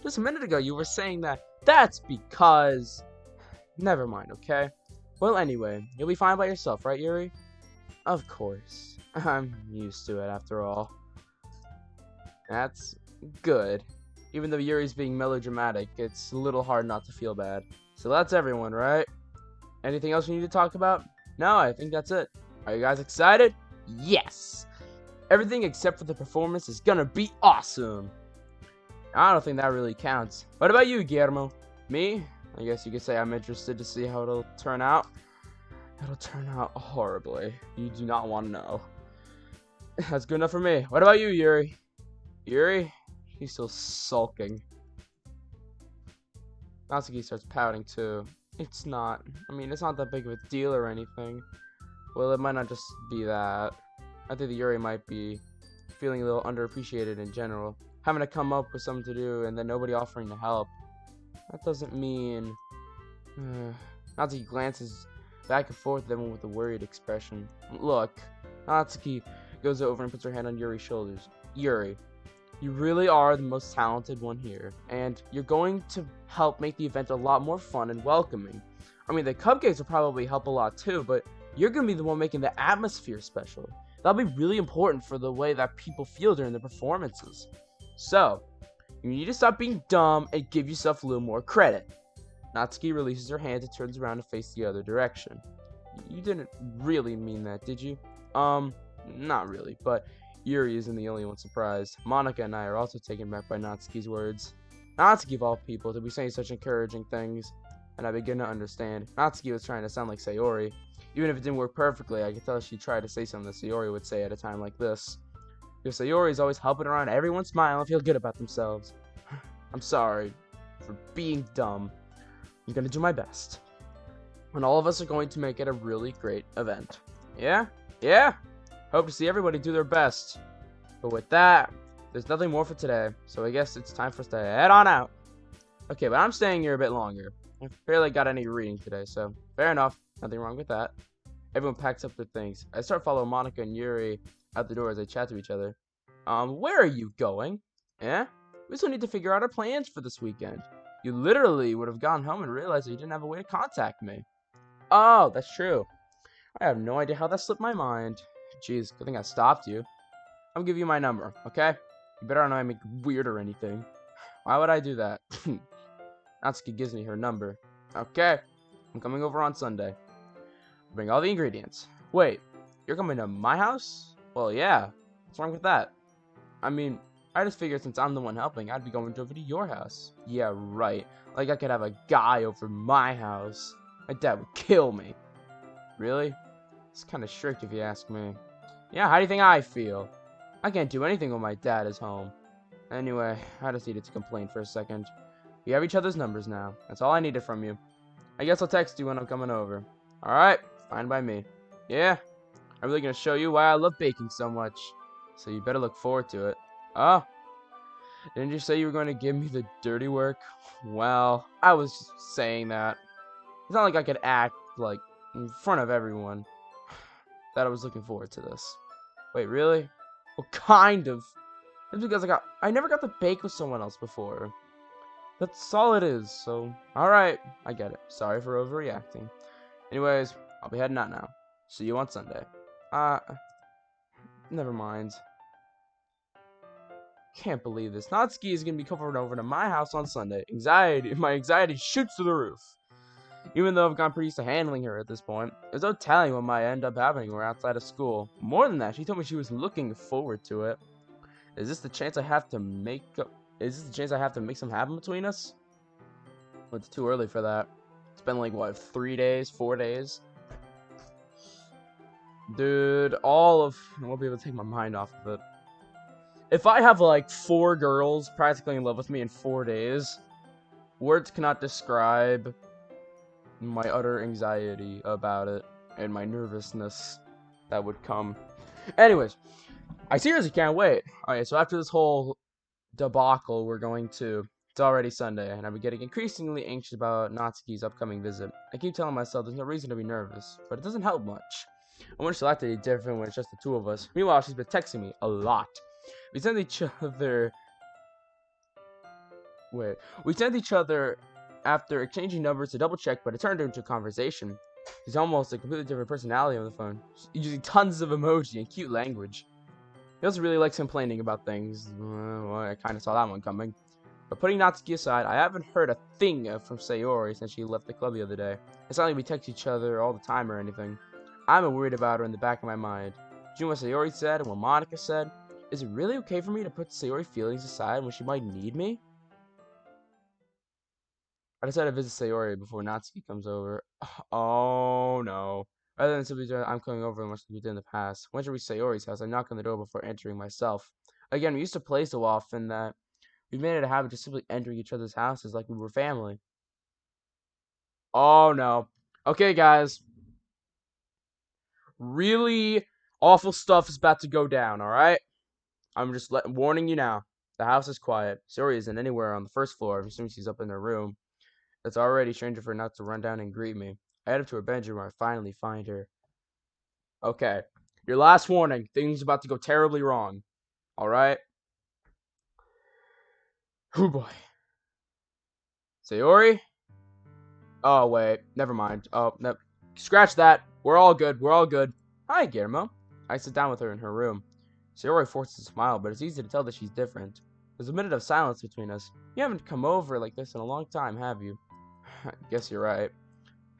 S1: Just a minute ago, you were saying that. That's because... Never mind, okay? Well, anyway, you'll be fine by yourself, right, Yuri? Of course. I'm used to it, after all. That's good. Even though Yuri's being melodramatic, it's a little hard not to feel bad. So that's everyone, right? Anything else we need to talk about? No, I think that's it. Are you guys excited? Yes! Everything except for the performance is gonna be awesome! I don't think that really counts. What about you, Guillermo? Me? I guess you could say I'm interested to see how it'll turn out. It'll turn out horribly. You do not want to know. That's good enough for me. What about you, Yuri? Yuri? He's still sulking. Natsuki starts pouting too. It's not that big of a deal or anything. Well, it might not just be that. I think that Yuri might be feeling a little underappreciated in general. Having to come up with something to do and then nobody offering to help. That doesn't mean... Natsuki glances back and forth at everyone with a worried expression. Look, Natsuki goes over and puts her hand on Yuri's shoulders. Yuri, you really are the most talented one here, and you're going to help make the event a lot more fun and welcoming. I mean, the cupcakes will probably help a lot too, but you're going to be the one making the atmosphere special. That'll be really important for the way that people feel during the performances. So, you need to stop being dumb and give yourself a little more credit. Natsuki releases her hand and turns around to face the other direction. You didn't really mean that, did you? Not really, but Yuri isn't the only one surprised. Monica and I are also taken back by Natsuki's words. Natsuki, of all people, to be saying such encouraging things, and I begin to understand. Natsuki was trying to sound like Sayori. Even if it didn't work perfectly, I could tell she tried to say something that Sayori would say at a time like this. Because Sayori is always helping around everyone smile and feel good about themselves. I'm sorry for being dumb. I'm gonna do my best. And all of us are going to make it a really great event. Yeah? Yeah? Hope to see everybody do their best. But with that, there's nothing more for today. So I guess it's time for us to head on out. Okay, but I'm staying here a bit longer. I barely got any reading today, so fair enough. Nothing wrong with that. Everyone packs up their things. I start following Monica and Yuri out the door as they chat to each other. Where are you going? Eh? We still need to figure out our plans for this weekend. You literally would have gone home and realized that you didn't have a way to contact me. Oh, that's true. I have no idea how that slipped my mind. Jeez, good thing I stopped you. I'm gonna give you my number, okay? You better not make it weird or anything. Why would I do that? Natsuki gives me her number. Okay, I'm coming over on Sunday. Bring all the ingredients. Wait, you're coming to my house? Well, yeah. What's wrong with that? I mean, I just figured since I'm the one helping, I'd be going over to your house. Yeah, right. Like I could have a guy over my house. My dad would kill me. Really? It's kind of strict if you ask me. Yeah, how do you think I feel? I can't do anything when my dad is home. Anyway, I just needed to complain for a second. We have each other's numbers now. That's all I needed from you. I guess I'll text you when I'm coming over. Alright, fine by me. Yeah, I'm really gonna show you why I love baking so much. So you better look forward to it. Oh, didn't you say you were going to give me the dirty work? Well, I was just saying that. It's not like I could act, like, in front of everyone that I was looking forward to this. Wait, really? Well, kind of. It's because I never got to bake with someone else before. That's all it is, so... Alright, I get it. Sorry for overreacting. Anyways, I'll be heading out now. See you on Sunday. Never mind. Can't believe this. Natsuki is gonna be coming over to my house on Sunday. My anxiety shoots through the roof. Even though I've gotten pretty used to handling her at this point, there's no telling what might end up happening when we're outside of school. More than that, she told me she was looking forward to it. Is this the chance I have to make something happen between us? Well, it's too early for that. It's been like, what, 3 days, 4 days? Dude, I won't be able to take my mind off of it. If I have like 4 girls practically in love with me in 4 days, words cannot describe my utter anxiety about it and my nervousness that would come. Anyways, I seriously can't wait. Alright, so after this whole debacle, it's already Sunday, and I'm getting increasingly anxious about Natsuki's upcoming visit. I keep telling myself there's no reason to be nervous, but it doesn't help much. I want she'll act any different when it's just the two of us. Meanwhile, she's been texting me a lot. We send each other after exchanging numbers to double check, but it turned into a conversation. She's almost a completely different personality on the phone, using tons of emoji and cute language. He also really likes complaining about things. Well, I kind of saw that one coming. But putting Natsuki aside, I haven't heard a thing from Sayori since she left the club the other day. It's not like we text each other all the time or anything. I'm worried about her in the back of my mind. Do you know what Sayori said and what Monica said? Is it really okay for me to put Sayori feelings aside when she might need me? I decided to visit Sayori before Natsuki comes over. Oh no. Rather than simply doing I'm coming over much like we did in the past. Once I reach Sayori's house, I knock on the door before entering myself. Again, we used to play so often that we made it a habit of simply entering each other's houses like we were family. Oh no. Okay, guys. Really awful stuff is about to go down, alright? I'm just warning you now. The house is quiet. Sayori isn't anywhere on the first floor. I'm assuming she's up in her room. It's already strange for her not to run down and greet me. I head up to her bedroom where I finally find her. Okay. Your last warning. Things about to go terribly wrong. Alright? Oh boy. Sayori? Oh, wait. Never mind. Oh, no. Scratch that. We're all good. We're all good. Hi, Guillermo. I sit down with her in her room. Sayori forces a smile, but it's easy to tell that she's different. There's a minute of silence between us. You haven't come over like this in a long time, have you? I guess you're right.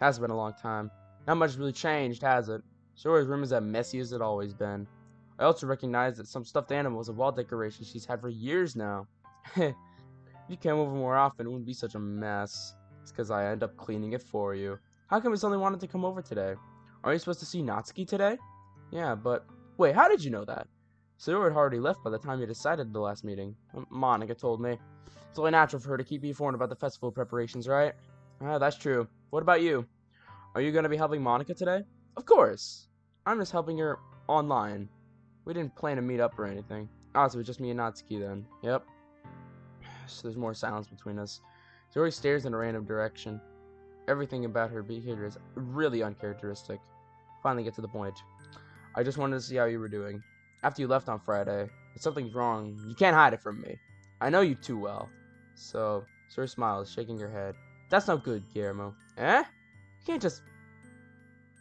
S1: Has been a long time. Not much really changed, has it? Sayori's room is as messy as it always been. I also recognize that some stuffed animals and wall decorations she's had for years now. If you came over more often, it wouldn't be such a mess. It's because I end up cleaning it for you. How come you suddenly wanted to come over today? Aren't you supposed to see Natsuki today? Yeah, but... Wait, how did you know that? Sayori had already left by the time you decided the last meeting. Monica told me. It's only natural for her to keep you informed about the festival preparations, right? Ah, that's true. What about you? Are you going to be helping Monica today? Of course. I'm just helping her online. We didn't plan to meet up or anything. Oh, so it was just me and Natsuki then. Yep. So there's more silence between us. Sayori stares in a random direction. Everything about her behavior is really uncharacteristic. finally get to the point. I just wanted to see how you were doing. After you left on Friday, if something's wrong, you can't hide it from me. I know you too well. So, Sir smiles, shaking her head. That's not good, Guillermo. Eh? You can't just...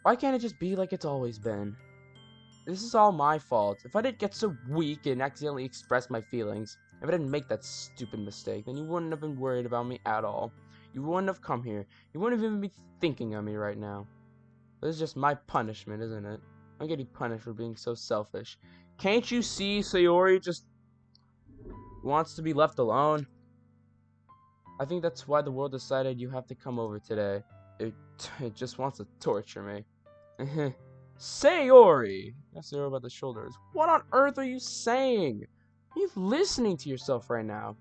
S1: Why can't it just be like it's always been? This is all my fault. If I didn't get so weak and accidentally express my feelings, if I didn't make that stupid mistake, then you wouldn't have been worried about me at all. You wouldn't have come here. You wouldn't even be thinking of me right now. This is just my punishment, isn't it? I'm getting punished for being so selfish. Can't you see Sayori just wants to be left alone? I think that's why the world decided you have to come over today. It just wants to torture me. Sayori! That's Sayori about the shoulders. What on earth are you saying? Are you listening to yourself right now?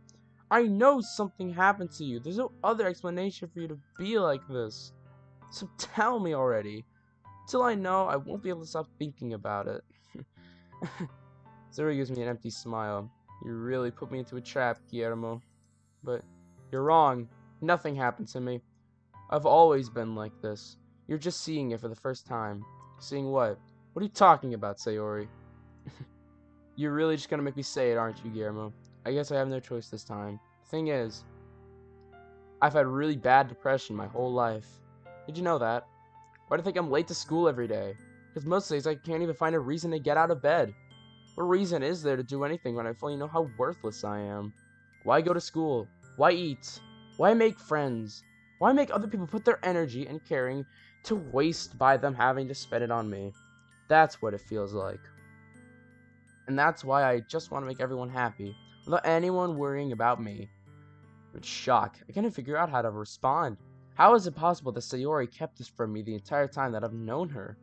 S1: I know something happened to you. There's no other explanation for you to be like this. So tell me already. Until I know, I won't be able to stop thinking about it. Sayori gives me an empty smile. You really put me into a trap, Guillermo. But you're wrong. Nothing happened to me. I've always been like this. You're just seeing it for the first time. Seeing what? What are you talking about, Sayori? You're really just gonna make me say it, aren't you, Guillermo? I guess I have no choice this time. The thing is, I've had really bad depression my whole life. Did you know that? Why do you think I'm late to school every day? Because most days I can't even find a reason to get out of bed. What reason is there to do anything when I fully know how worthless I am? Why go to school? Why eat? Why make friends? Why make other people put their energy and caring to waste by them having to spend it on me? That's what it feels like. And that's why I just want to make everyone happy, without anyone worrying about me. With shock, I can't figure out how to respond. How is it possible that Sayori kept this from me the entire time that I've known her?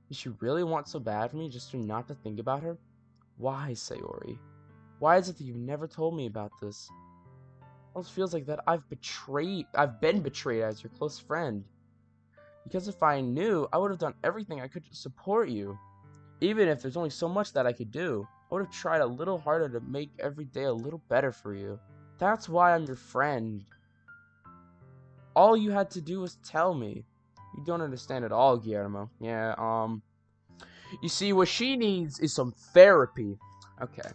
S1: Did she really want so bad for me just to not to think about her? Why, Sayori? Why is it that you never told me about this? It almost feels like that I've been betrayed as your close friend. Because if I knew, I would have done everything I could to support you. Even if there's only so much that I could do, I would have tried a little harder to make every day a little better for you. That's why I'm your friend. All you had to do was tell me. You don't understand at all, Guillermo. Yeah, you see, what she needs is some therapy. Okay.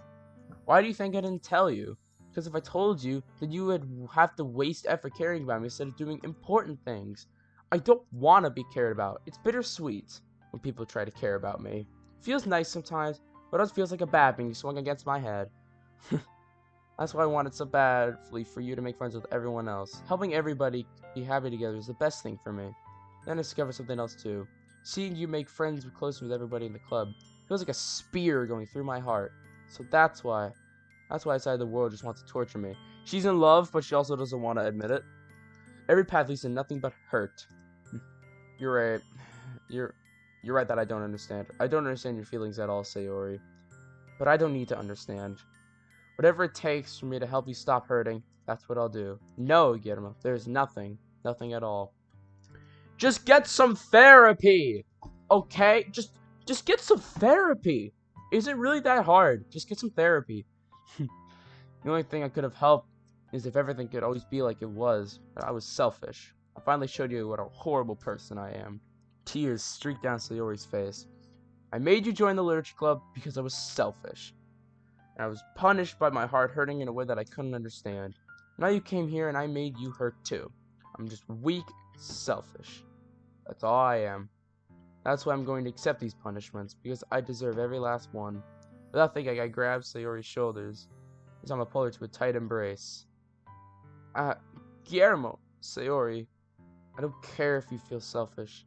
S1: Why do you think I didn't tell you? Because if I told you, then you would have to waste effort caring about me instead of doing important things. I don't want to be cared about. It's bittersweet when people try to care about me. It feels nice sometimes, but it feels like a bat being swung against my head. That's why I wanted so badly for you to make friends with everyone else. Helping everybody be happy together is the best thing for me. Then I discovered something else too. Seeing you make friends closer with everybody in the club feels like a spear going through my heart. So that's why I decided the world just wants to torture me. She's in love, but she also doesn't want to admit it. Every path leads to nothing but hurt. You're right. You're right that I don't understand. I don't understand your feelings at all, Sayori. But I don't need to understand. Whatever it takes for me to help you stop hurting, that's what I'll do. No, Guillermo, there's nothing. Nothing at all. Just get some therapy! Okay? Just get some therapy! Is it really that hard? Just get some therapy. The only thing I could have helped is if everything could always be like it was. But I was selfish. I finally showed you what a horrible person I am. Tears streaked down Sayori's face. I made you join the literature club because I was selfish. And I was punished by my heart hurting in a way that I couldn't understand. Now you came here and I made you hurt too. I'm just weak, selfish. That's all I am. That's why I'm going to accept these punishments, because I deserve every last one. Without thinking, I grabbed Sayori's shoulders. As I'm pulled her to a tight embrace. Guillermo, Sayori, I don't care if you feel selfish.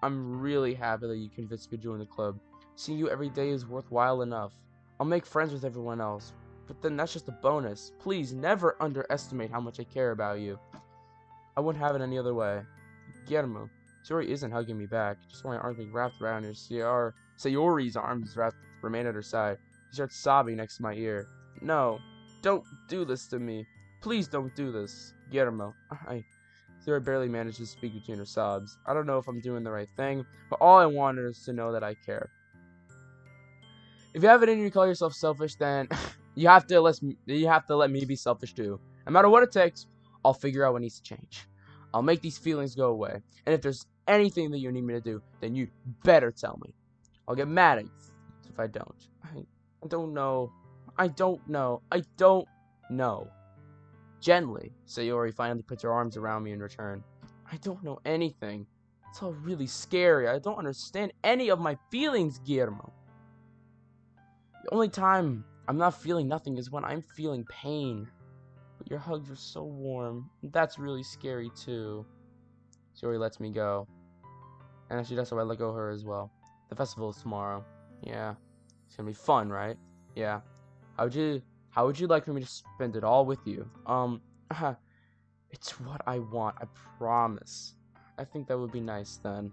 S1: I'm really happy that you convinced me to join the club. Seeing you every day is worthwhile enough. I'll make friends with everyone else, but then that's just a bonus. Please never underestimate how much I care about you. I wouldn't have it any other way. Guillermo, Sayori isn't hugging me back, just my arms being wrapped around her. Sayori's arms remain at her side. She starts sobbing next to my ear. No, don't do this to me. Please don't do this. Guillermo, Sayori barely manages to speak between her sobs. I don't know if I'm doing the right thing, but all I want is to know that I care. If you have it in you to call yourself selfish, then you have to let me be selfish too. No matter what it takes, I'll figure out what needs to change. I'll make these feelings go away. And if there's anything that you need me to do, then you better tell me. I'll get mad at you if I don't. I don't know. I don't know. I don't know. Gently, Sayori finally puts her arms around me in return. I don't know anything. It's all really scary. I don't understand any of my feelings, Guillermo. The only time I'm not feeling nothing is when I'm feeling pain. But your hugs are so warm. That's really scary too. Sayori lets me go. And as she does so, I let go of her as well. The festival is tomorrow. Yeah. It's gonna be fun, right? Yeah. How would you like for me to spend it all with you? It's what I want, I promise. I think that would be nice then.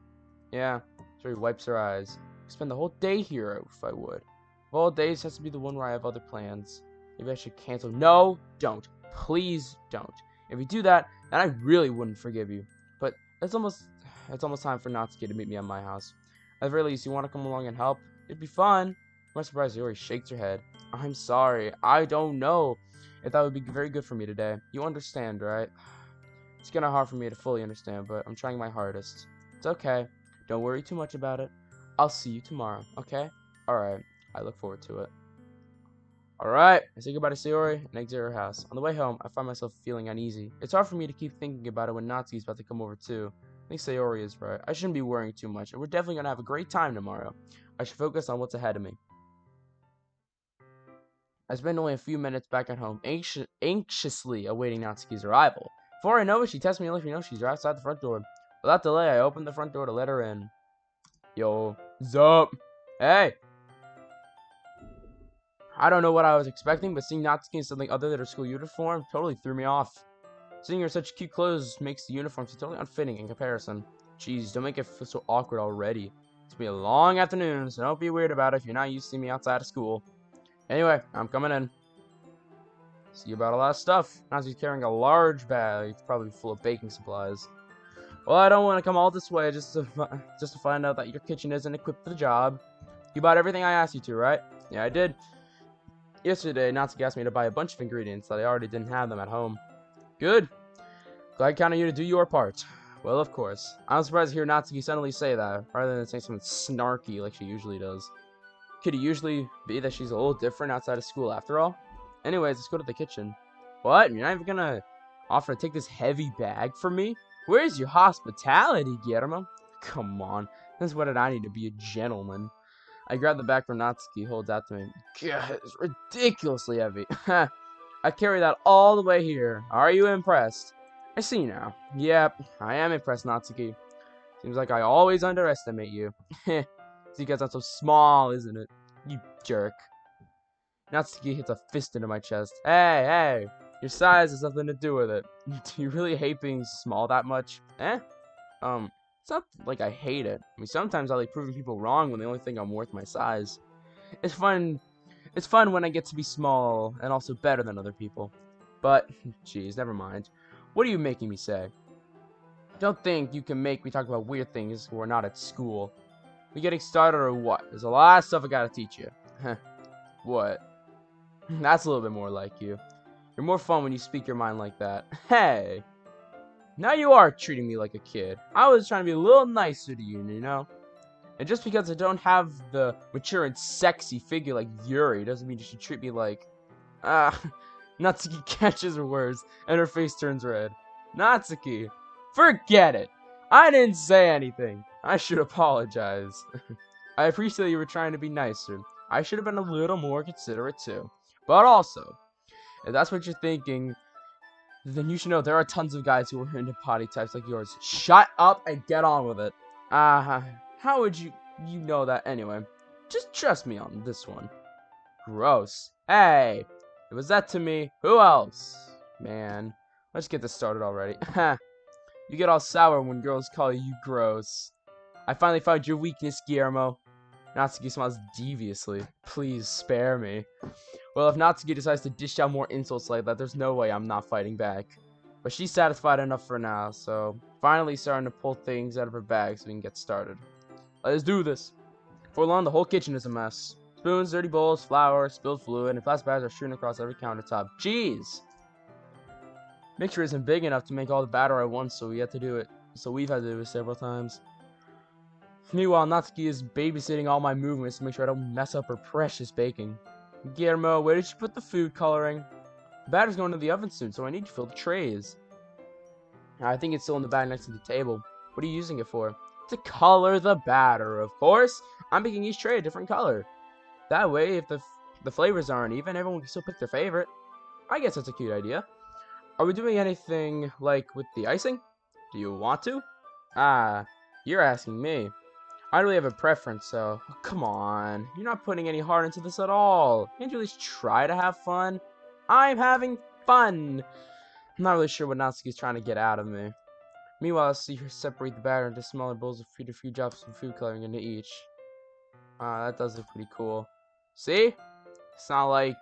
S1: Yeah. Sayori wipes her eyes. I spend the whole day here if I would. Of all days has to be the one where I have other plans. Maybe I should cancel. No, don't. Please don't. If you do that, then I really wouldn't forgive you. But it's almost time for Natsuki to meet me at my house. At the very least, you want to come along and help? It'd be fun. I'm surprised Sayori shakes her head. I'm sorry. I don't know if that would be very good for me today. You understand, right? It's kind of hard for me to fully understand, but I'm trying my hardest. It's okay. Don't worry too much about it. I'll see you tomorrow, okay? Alright. I look forward to it. Alright. I say goodbye to Sayori and exit her house. On the way home, I find myself feeling uneasy. It's hard for me to keep thinking about it when Natsuki's about to come over too. I think Sayori is right. I shouldn't be worrying too much, and we're definitely going to have a great time tomorrow. I should focus on what's ahead of me. I spend only a few minutes back at home, anxiously awaiting Natsuki's arrival. Before I know it, she texts me and lets me know she's right outside the front door. Without delay, I open the front door to let her in. Yo, zup? Hey! I don't know what I was expecting, but seeing Natsuki in something other than her school uniform totally threw me off. Seeing her in such cute clothes makes the uniform so totally unfitting in comparison. Jeez, don't make it feel so awkward already. It's gonna be a long afternoon, so don't be weird about it if you're not used to seeing me outside of school. Anyway, I'm coming in. See about a lot of stuff. Natsuki's carrying a large bag. It's probably full of baking supplies. Well, I don't want to come all this way just to find out that your kitchen isn't equipped for the job. You bought everything I asked you to, right? Yeah, I did. Yesterday, Natsuki asked me to buy a bunch of ingredients that I already didn't have them at home. Good. Glad I counted you to do your part. Well, of course. I'm surprised to hear Natsuki suddenly say that, rather than saying something snarky like she usually does. Could it usually be that she's a little different outside of school after all? Anyways, let's go to the kitchen. What? You're not even gonna offer to take this heavy bag from me? Where's your hospitality, Guillermo? Come on. This is what I need to be a gentleman. I grab the bag from Natsuki, holds out to me. God, it's ridiculously heavy. I carry that all the way here. Are you impressed? I see now. Yep, I am impressed, Natsuki. Seems like I always underestimate you. It's because I'm so small, isn't it? You jerk. Natsuki hits a fist into my chest. Hey, your size has nothing to do with it. Do you really hate being small that much? It's not like I hate it. I mean, sometimes I like proving people wrong when they only think I'm worth my size. It's fun when I get to be small and also better than other people. But, geez, never mind. What are you making me say? Don't think you can make me talk about weird things when we're not at school. We getting started or what? There's a lot of stuff I gotta teach you. What? That's a little bit more like you. You're more fun when you speak your mind like that. Hey! Now you are treating me like a kid. I was trying to be a little nicer to you, you know? And just because I don't have the mature and sexy figure like Yuri doesn't mean you should treat me like... Natsuki catches her words, and her face turns red. Natsuki! Forget it! I didn't say anything. I should apologize. I appreciate you were trying to be nicer. I should have been a little more considerate too. But also, if that's what you're thinking, then you should know there are tons of guys who are into potty types like yours. Shut up and get on with it. How would you know that anyway? Just trust me on this one. Gross. Hey, if it was that to me, who else? Man, let's get this started already. You get all sour when girls call you gross. I finally found your weakness, Guillermo. Natsuki smiles deviously. Please spare me. Well, if Natsuki decides to dish out more insults like that, there's no way I'm not fighting back. But she's satisfied enough for now, so finally starting to pull things out of her bag so we can get started. Let's do this. Before long, the whole kitchen is a mess. Spoons, dirty bowls, flour, spilled fluid, and plastic bags are strewn across every countertop. Jeez! Mixture isn't big enough to make all the batter at once, so we have to do it so we've had to do this several times. Meanwhile, Natsuki is babysitting all my movements to make sure I don't mess up her precious baking. Guillermo, where did you put the food coloring? The batter's going to the oven soon, so I need to fill the trays. I think it's still in the bag next to the table. What are you using it for? To color the batter, of course. I'm making each tray a different color. That way, if the flavors aren't even, everyone can still pick their favorite. I guess that's a cute idea. Are we doing anything, like, with the icing? Do you want to? Ah, you're asking me. I don't really have a preference, so come on. You're not putting any heart into this at all. Can't you at least try to have fun? I'm having fun! I'm not really sure what Natsuki's trying to get out of me. Meanwhile, I see her separate the batter into smaller bowls and feed a few drops of food coloring into each. That does look pretty cool. See? It's not like...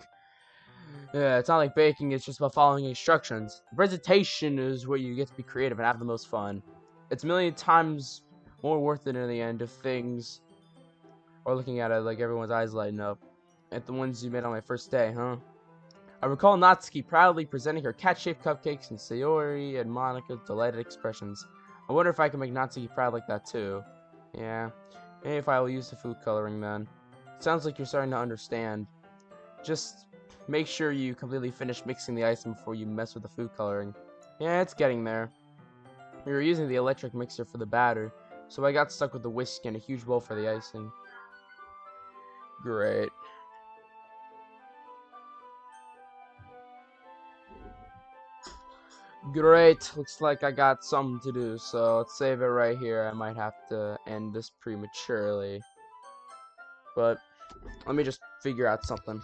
S1: Yeah, it's not like baking, it's just about following instructions. The presentation is where you get to be creative and have the most fun. It's a million times more worth it in the end of things. Or looking at it like everyone's eyes lighting up. At the ones you made on my first day, huh? I recall Natsuki proudly presenting her cat-shaped cupcakes and Sayori and Monika's delighted expressions. I wonder if I can make Natsuki proud like that too. Yeah, maybe if I will use the food coloring then. Sounds like you're starting to understand. Just make sure you completely finish mixing the icing before you mess with the food coloring. Yeah, it's getting there. We were using the electric mixer for the batter, so I got stuck with the whisk and a huge bowl for the icing. Great. Great, looks like I got something to do, so let's save it right here. I might have to end this prematurely. But let me just figure out something.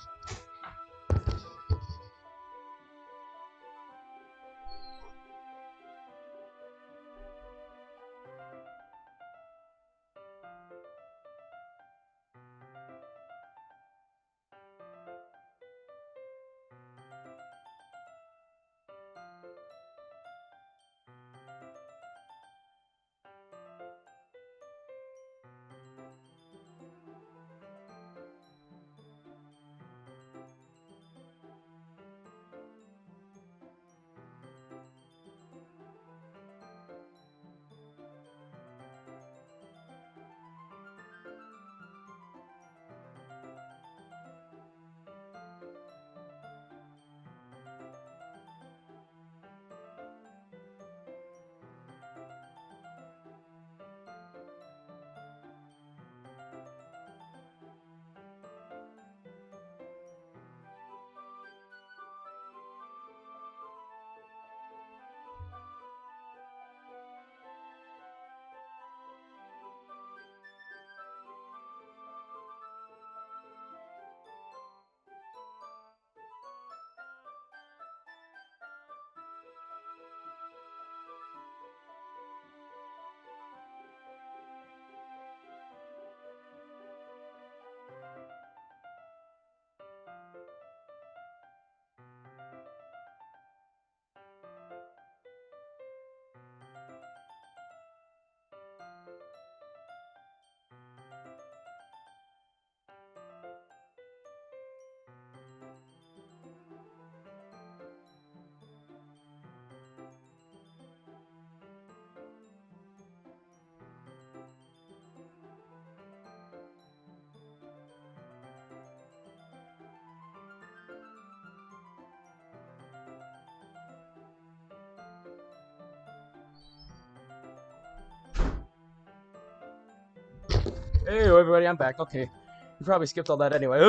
S1: Hey everybody, I'm back. Okay, you probably skipped all that anyway. A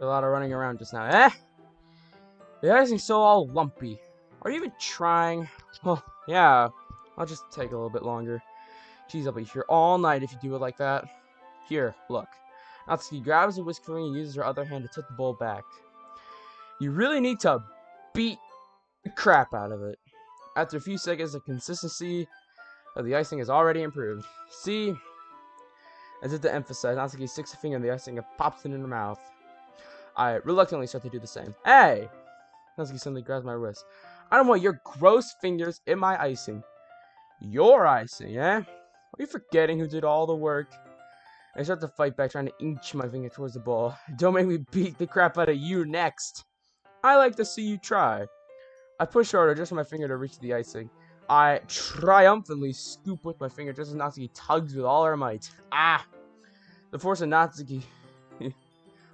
S1: lot of running around just now. The icing's so all lumpy. Are you even trying? Well, yeah. I'll just take a little bit longer. Jeez, I'll be here all night if you do it like that. Here, look. Natsuki grabs a whisk ring and uses her other hand to tilt the bowl back. You really need to beat the crap out of it. After a few seconds, the consistency of the icing has already improved. See? As if to emphasize, Natsuki sticks a finger in the icing and pops it in her mouth. I reluctantly start to do the same. Hey! Natsuki suddenly grabs my wrist. I don't want your gross fingers in my icing. Your icing, eh? Are you forgetting who did all the work? I start to fight back, trying to inch my finger towards the ball. Don't make me beat the crap out of you next. I like to see you try. I push harder just for my finger to reach the icing. I triumphantly scoop with my finger just as Natsuki tugs with all her might. Ah! The force of Natsuki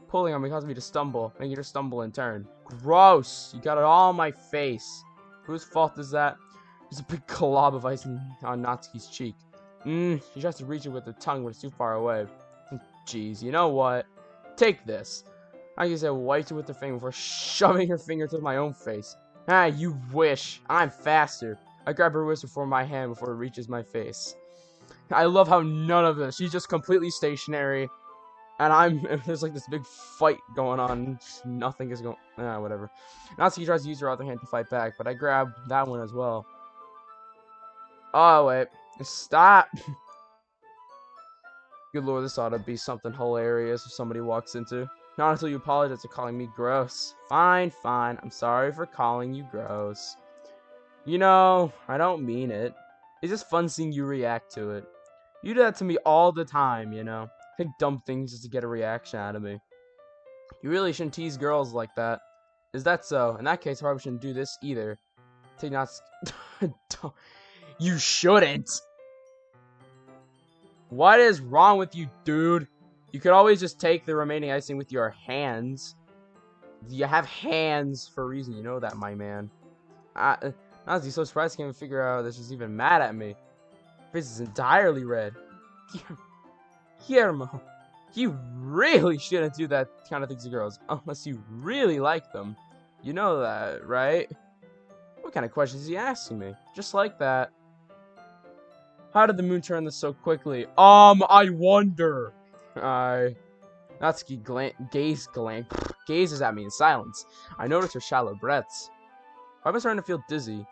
S1: pulling on me caused me to stumble, making her stumble in turn. Gross! You got it all on my face. Whose fault is that? There's a big glob of ice on Natsuki's cheek. She tries to reach it with her tongue, but it's too far away. Jeez, you know what? Take this. I guess I wiped it with her finger before shoving her finger to my own face. Ah, you wish. I'm faster. I grab her wrist before my hand before it reaches my face. I love how none of this. She's just completely stationary. And there's like this big fight going on. Nothing is going, whatever. Natsuki tries to use her other hand to fight back, but I grab that one as well. Oh, wait. Stop. Good lord, this ought to be something hilarious if somebody walks into. Not until you apologize for calling me gross. Fine, fine. I'm sorry for calling you gross. You know, I don't mean it. It's just fun seeing you react to it. You do that to me all the time, you know. Think dumb things just to get a reaction out of me. You really shouldn't tease girls like that. Is that so? In that case, I probably shouldn't do this either. Take not. You shouldn't. What is wrong with you, dude? You could always just take the remaining icing with your hands. You have hands for a reason. You know that, my man. Nazi's so surprised I can't even figure out that she's even mad at me. Her face is entirely red. Guillermo, you really shouldn't do that kind of thing to girls, unless you really like them. You know that, right? What kind of questions is he asking me? Just like that. How did the moon turn this so quickly? I wonder. Natsuki gazes at me in silence. I notice her shallow breaths. Why am I starting to feel dizzy?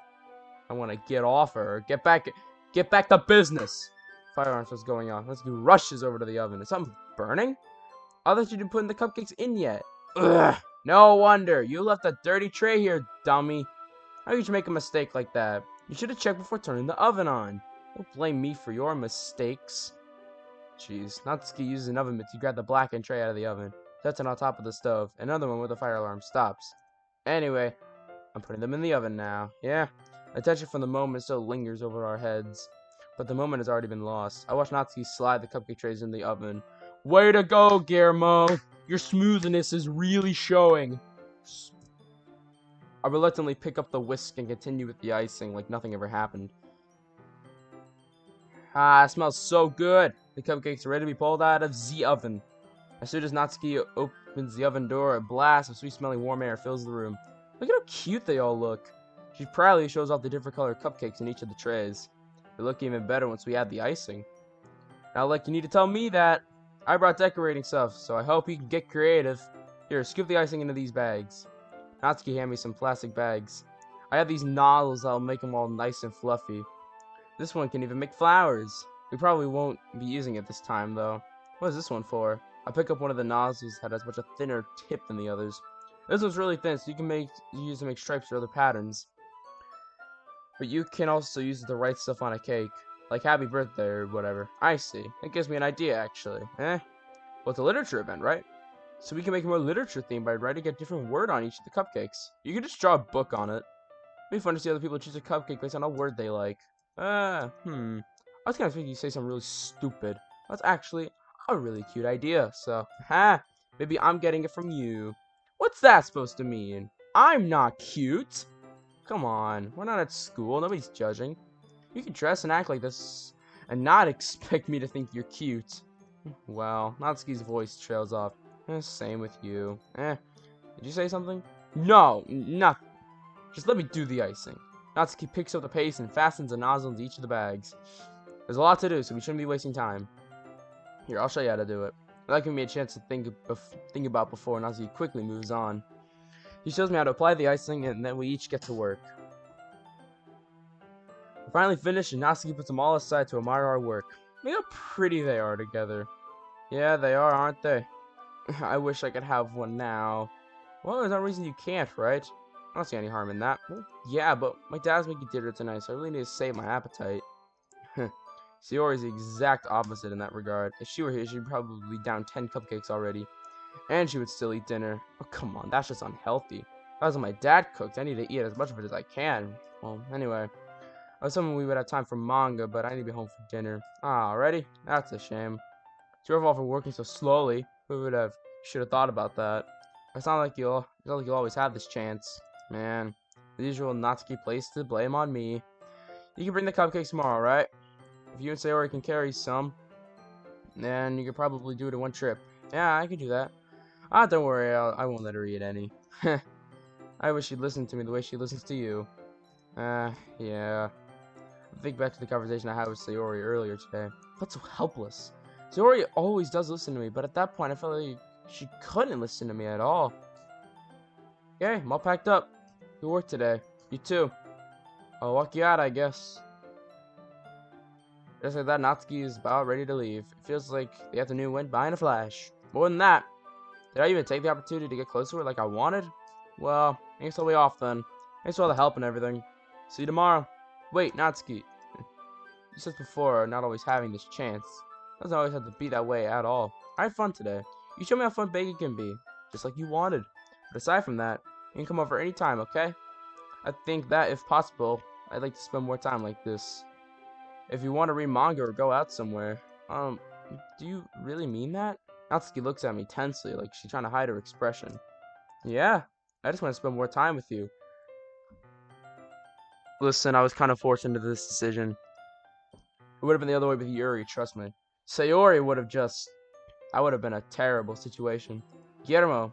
S1: I want to get off her. Get back to business. Fire alarm starts going off. Natsuki rushes over to the oven. Is something burning? I thought you didn't put the cupcakes in yet. Ugh. No wonder. You left a dirty tray here, dummy. How could you make a mistake like that? You should have checked before turning the oven on. Don't blame me for your mistakes. Jeez. Natsuki uses an oven mitt to grab the blackened tray out of the oven. Sets it on top of the stove. Another one with a fire alarm stops. Anyway, I'm putting them in the oven now. Yeah. Attention from the moment still lingers over our heads. But the moment has already been lost. I watch Natsuki slide the cupcake trays in the oven. Way to go, Guillermo! Your smoothness is really showing. I reluctantly pick up the whisk and continue with the icing like nothing ever happened. Ah, it smells so good. The cupcakes are ready to be pulled out of the oven. As soon as Natsuki opens the oven door, a blast of sweet-smelling warm air fills the room. Look at how cute they all look. She proudly shows off the different colored cupcakes in each of the trays. They look even better once we add the icing. Now, like, you need to tell me that. I brought decorating stuff, so I hope you can get creative. Here, scoop the icing into these bags. Natsuki handed me some plastic bags. I have these nozzles that'll make them all nice and fluffy. This one can even make flowers. We probably won't be using it this time, though. What is this one for? I pick up one of the nozzles that has much a thinner tip than the others. This one's really thin, so you can use to make stripes or other patterns. But you can also use it to write stuff on a cake, like happy birthday or whatever. I see. That gives me an idea, actually. Well, it's a literature event, right? So we can make a more literature theme by writing a different word on each of the cupcakes. You can just draw a book on it. It'd be fun to see other people choose a cupcake based on a word they like. I was kind of thinking you say something really stupid. That's actually a really cute idea. So, maybe I'm getting it from you. What's that supposed to mean? I'm not cute. Come on, we're not at school. Nobody's judging. You can dress and act like this and not expect me to think you're cute. Well, Natsuki's voice trails off. Same with you. Did you say something? No, nothing. Just let me do the icing. Natsuki picks up the paste and fastens a nozzle into each of the bags. There's a lot to do, so we shouldn't be wasting time. Here, I'll show you how to do it. That gives me a chance to think about before Natsuki quickly moves on. He shows me how to apply the icing, and then we each get to work. We're finally finished, and Natsuki puts them all aside to admire our work. Look how pretty they are together. Yeah, they are, aren't they? I wish I could have one now. Well, there's no reason you can't, right? I don't see any harm in that. Well, yeah, but my dad's making dinner tonight, so I really need to save my appetite. Sayori is the exact opposite in that regard. If she were here, she'd probably be down 10 cupcakes already. And she would still eat dinner. Oh, come on, that's just unhealthy. If I was my dad cooked, I need to eat as much of it as I can. Well, anyway. I was hoping we would have time for manga, but I need to be home for dinner. Already? That's a shame. It's your fault for working so slowly. Who would have? Should have thought about that. It's not like you'll always have this chance. Man, the usual Natsuki place to blame on me. You can bring the cupcakes tomorrow, right? If you and Sayori can carry some, then you could probably do it in one trip. Yeah, I could do that. Don't worry, I won't let her eat any. I wish she'd listen to me the way she listens to you. Yeah. Think back to the conversation I had with Sayori earlier today. I felt so helpless. Sayori always does listen to me, but at that point I felt like she couldn't listen to me at all. Okay, I'm all packed up. Good work today. You too. I'll walk you out, I guess. Just like that, Natsuki is about ready to leave. It feels like the afternoon went by in a flash. More than that, did I even take the opportunity to get close to her like I wanted? Well, I guess I'll be off then. Thanks for all the help and everything. See you tomorrow. Wait, Natsuki. You said before, not always having this chance. Doesn't always have to be that way at all. I had fun today. You showed me how fun baking can be, just like you wanted. But aside from that, you can come over anytime, okay? I think that, if possible, I'd like to spend more time like this. If you want to read manga or go out somewhere, do you really mean that? Natsuki looks at me tensely, like she's trying to hide her expression. Yeah, I just want to spend more time with you. Listen, I was kind of forced into this decision. It would have been the other way with Yuri, trust me. Sayori would have just... That would have been a terrible situation. Guillermo,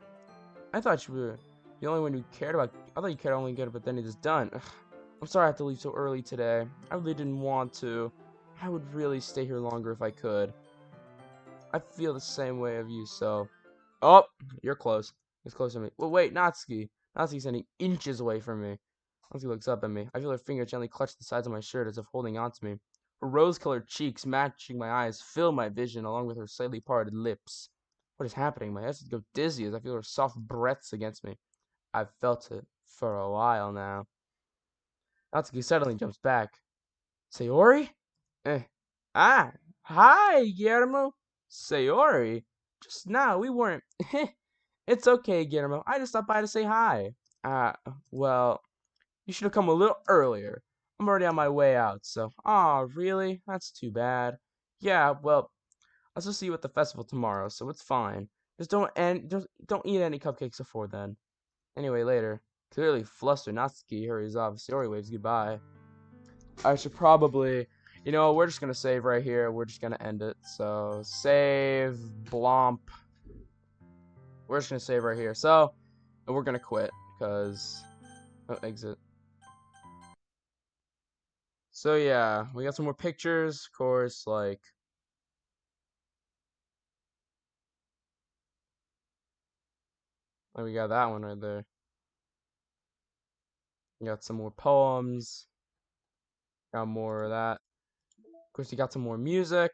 S1: I thought you were the only one who cared about... I thought you cared only good, but then it is done. Ugh, I'm sorry I have to leave so early today. I really didn't want to. I would really stay here longer if I could. I feel the same way of you, so... Oh, you're close. It's close to me. Well, wait, Natsuki. Natsuki's standing inches away from me. Natsuki looks up at me. I feel her finger gently clutch the sides of my shirt as if holding on to me. Her rose-colored cheeks, matching my eyes, fill my vision, along with her slightly parted lips. What is happening? My head starts to go dizzy as I feel her soft breaths against me. I've felt it for a while now. Natsuki suddenly jumps back. Sayori? Eh. Ah! Hi, Guillermo! Sayori? Just now, we weren't... It's okay, Guillermo. I just stopped by to say hi. Uh, well, you should have come a little earlier. I'm already on my way out, so... Aw, really? That's too bad. Yeah, well, I'll still see you at the festival tomorrow, so it's fine. Just don't eat any cupcakes before then. Anyway, later. Clearly flustered, Natsuki hurries off. Sayori waves goodbye. I should probably... You know, we're just gonna save right here. We're just gonna end it. So, save, blomp. We're just gonna save right here. So, and we're gonna quit, because... Oh, exit. So yeah, we got some more pictures, of course, like we got that one right there. We got some more poems, got more of that. Of course, you got some more music,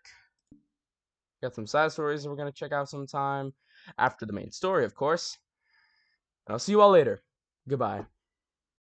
S1: got some side stories that we're gonna check out sometime after the main story, of course. And I'll see you all later. Goodbye.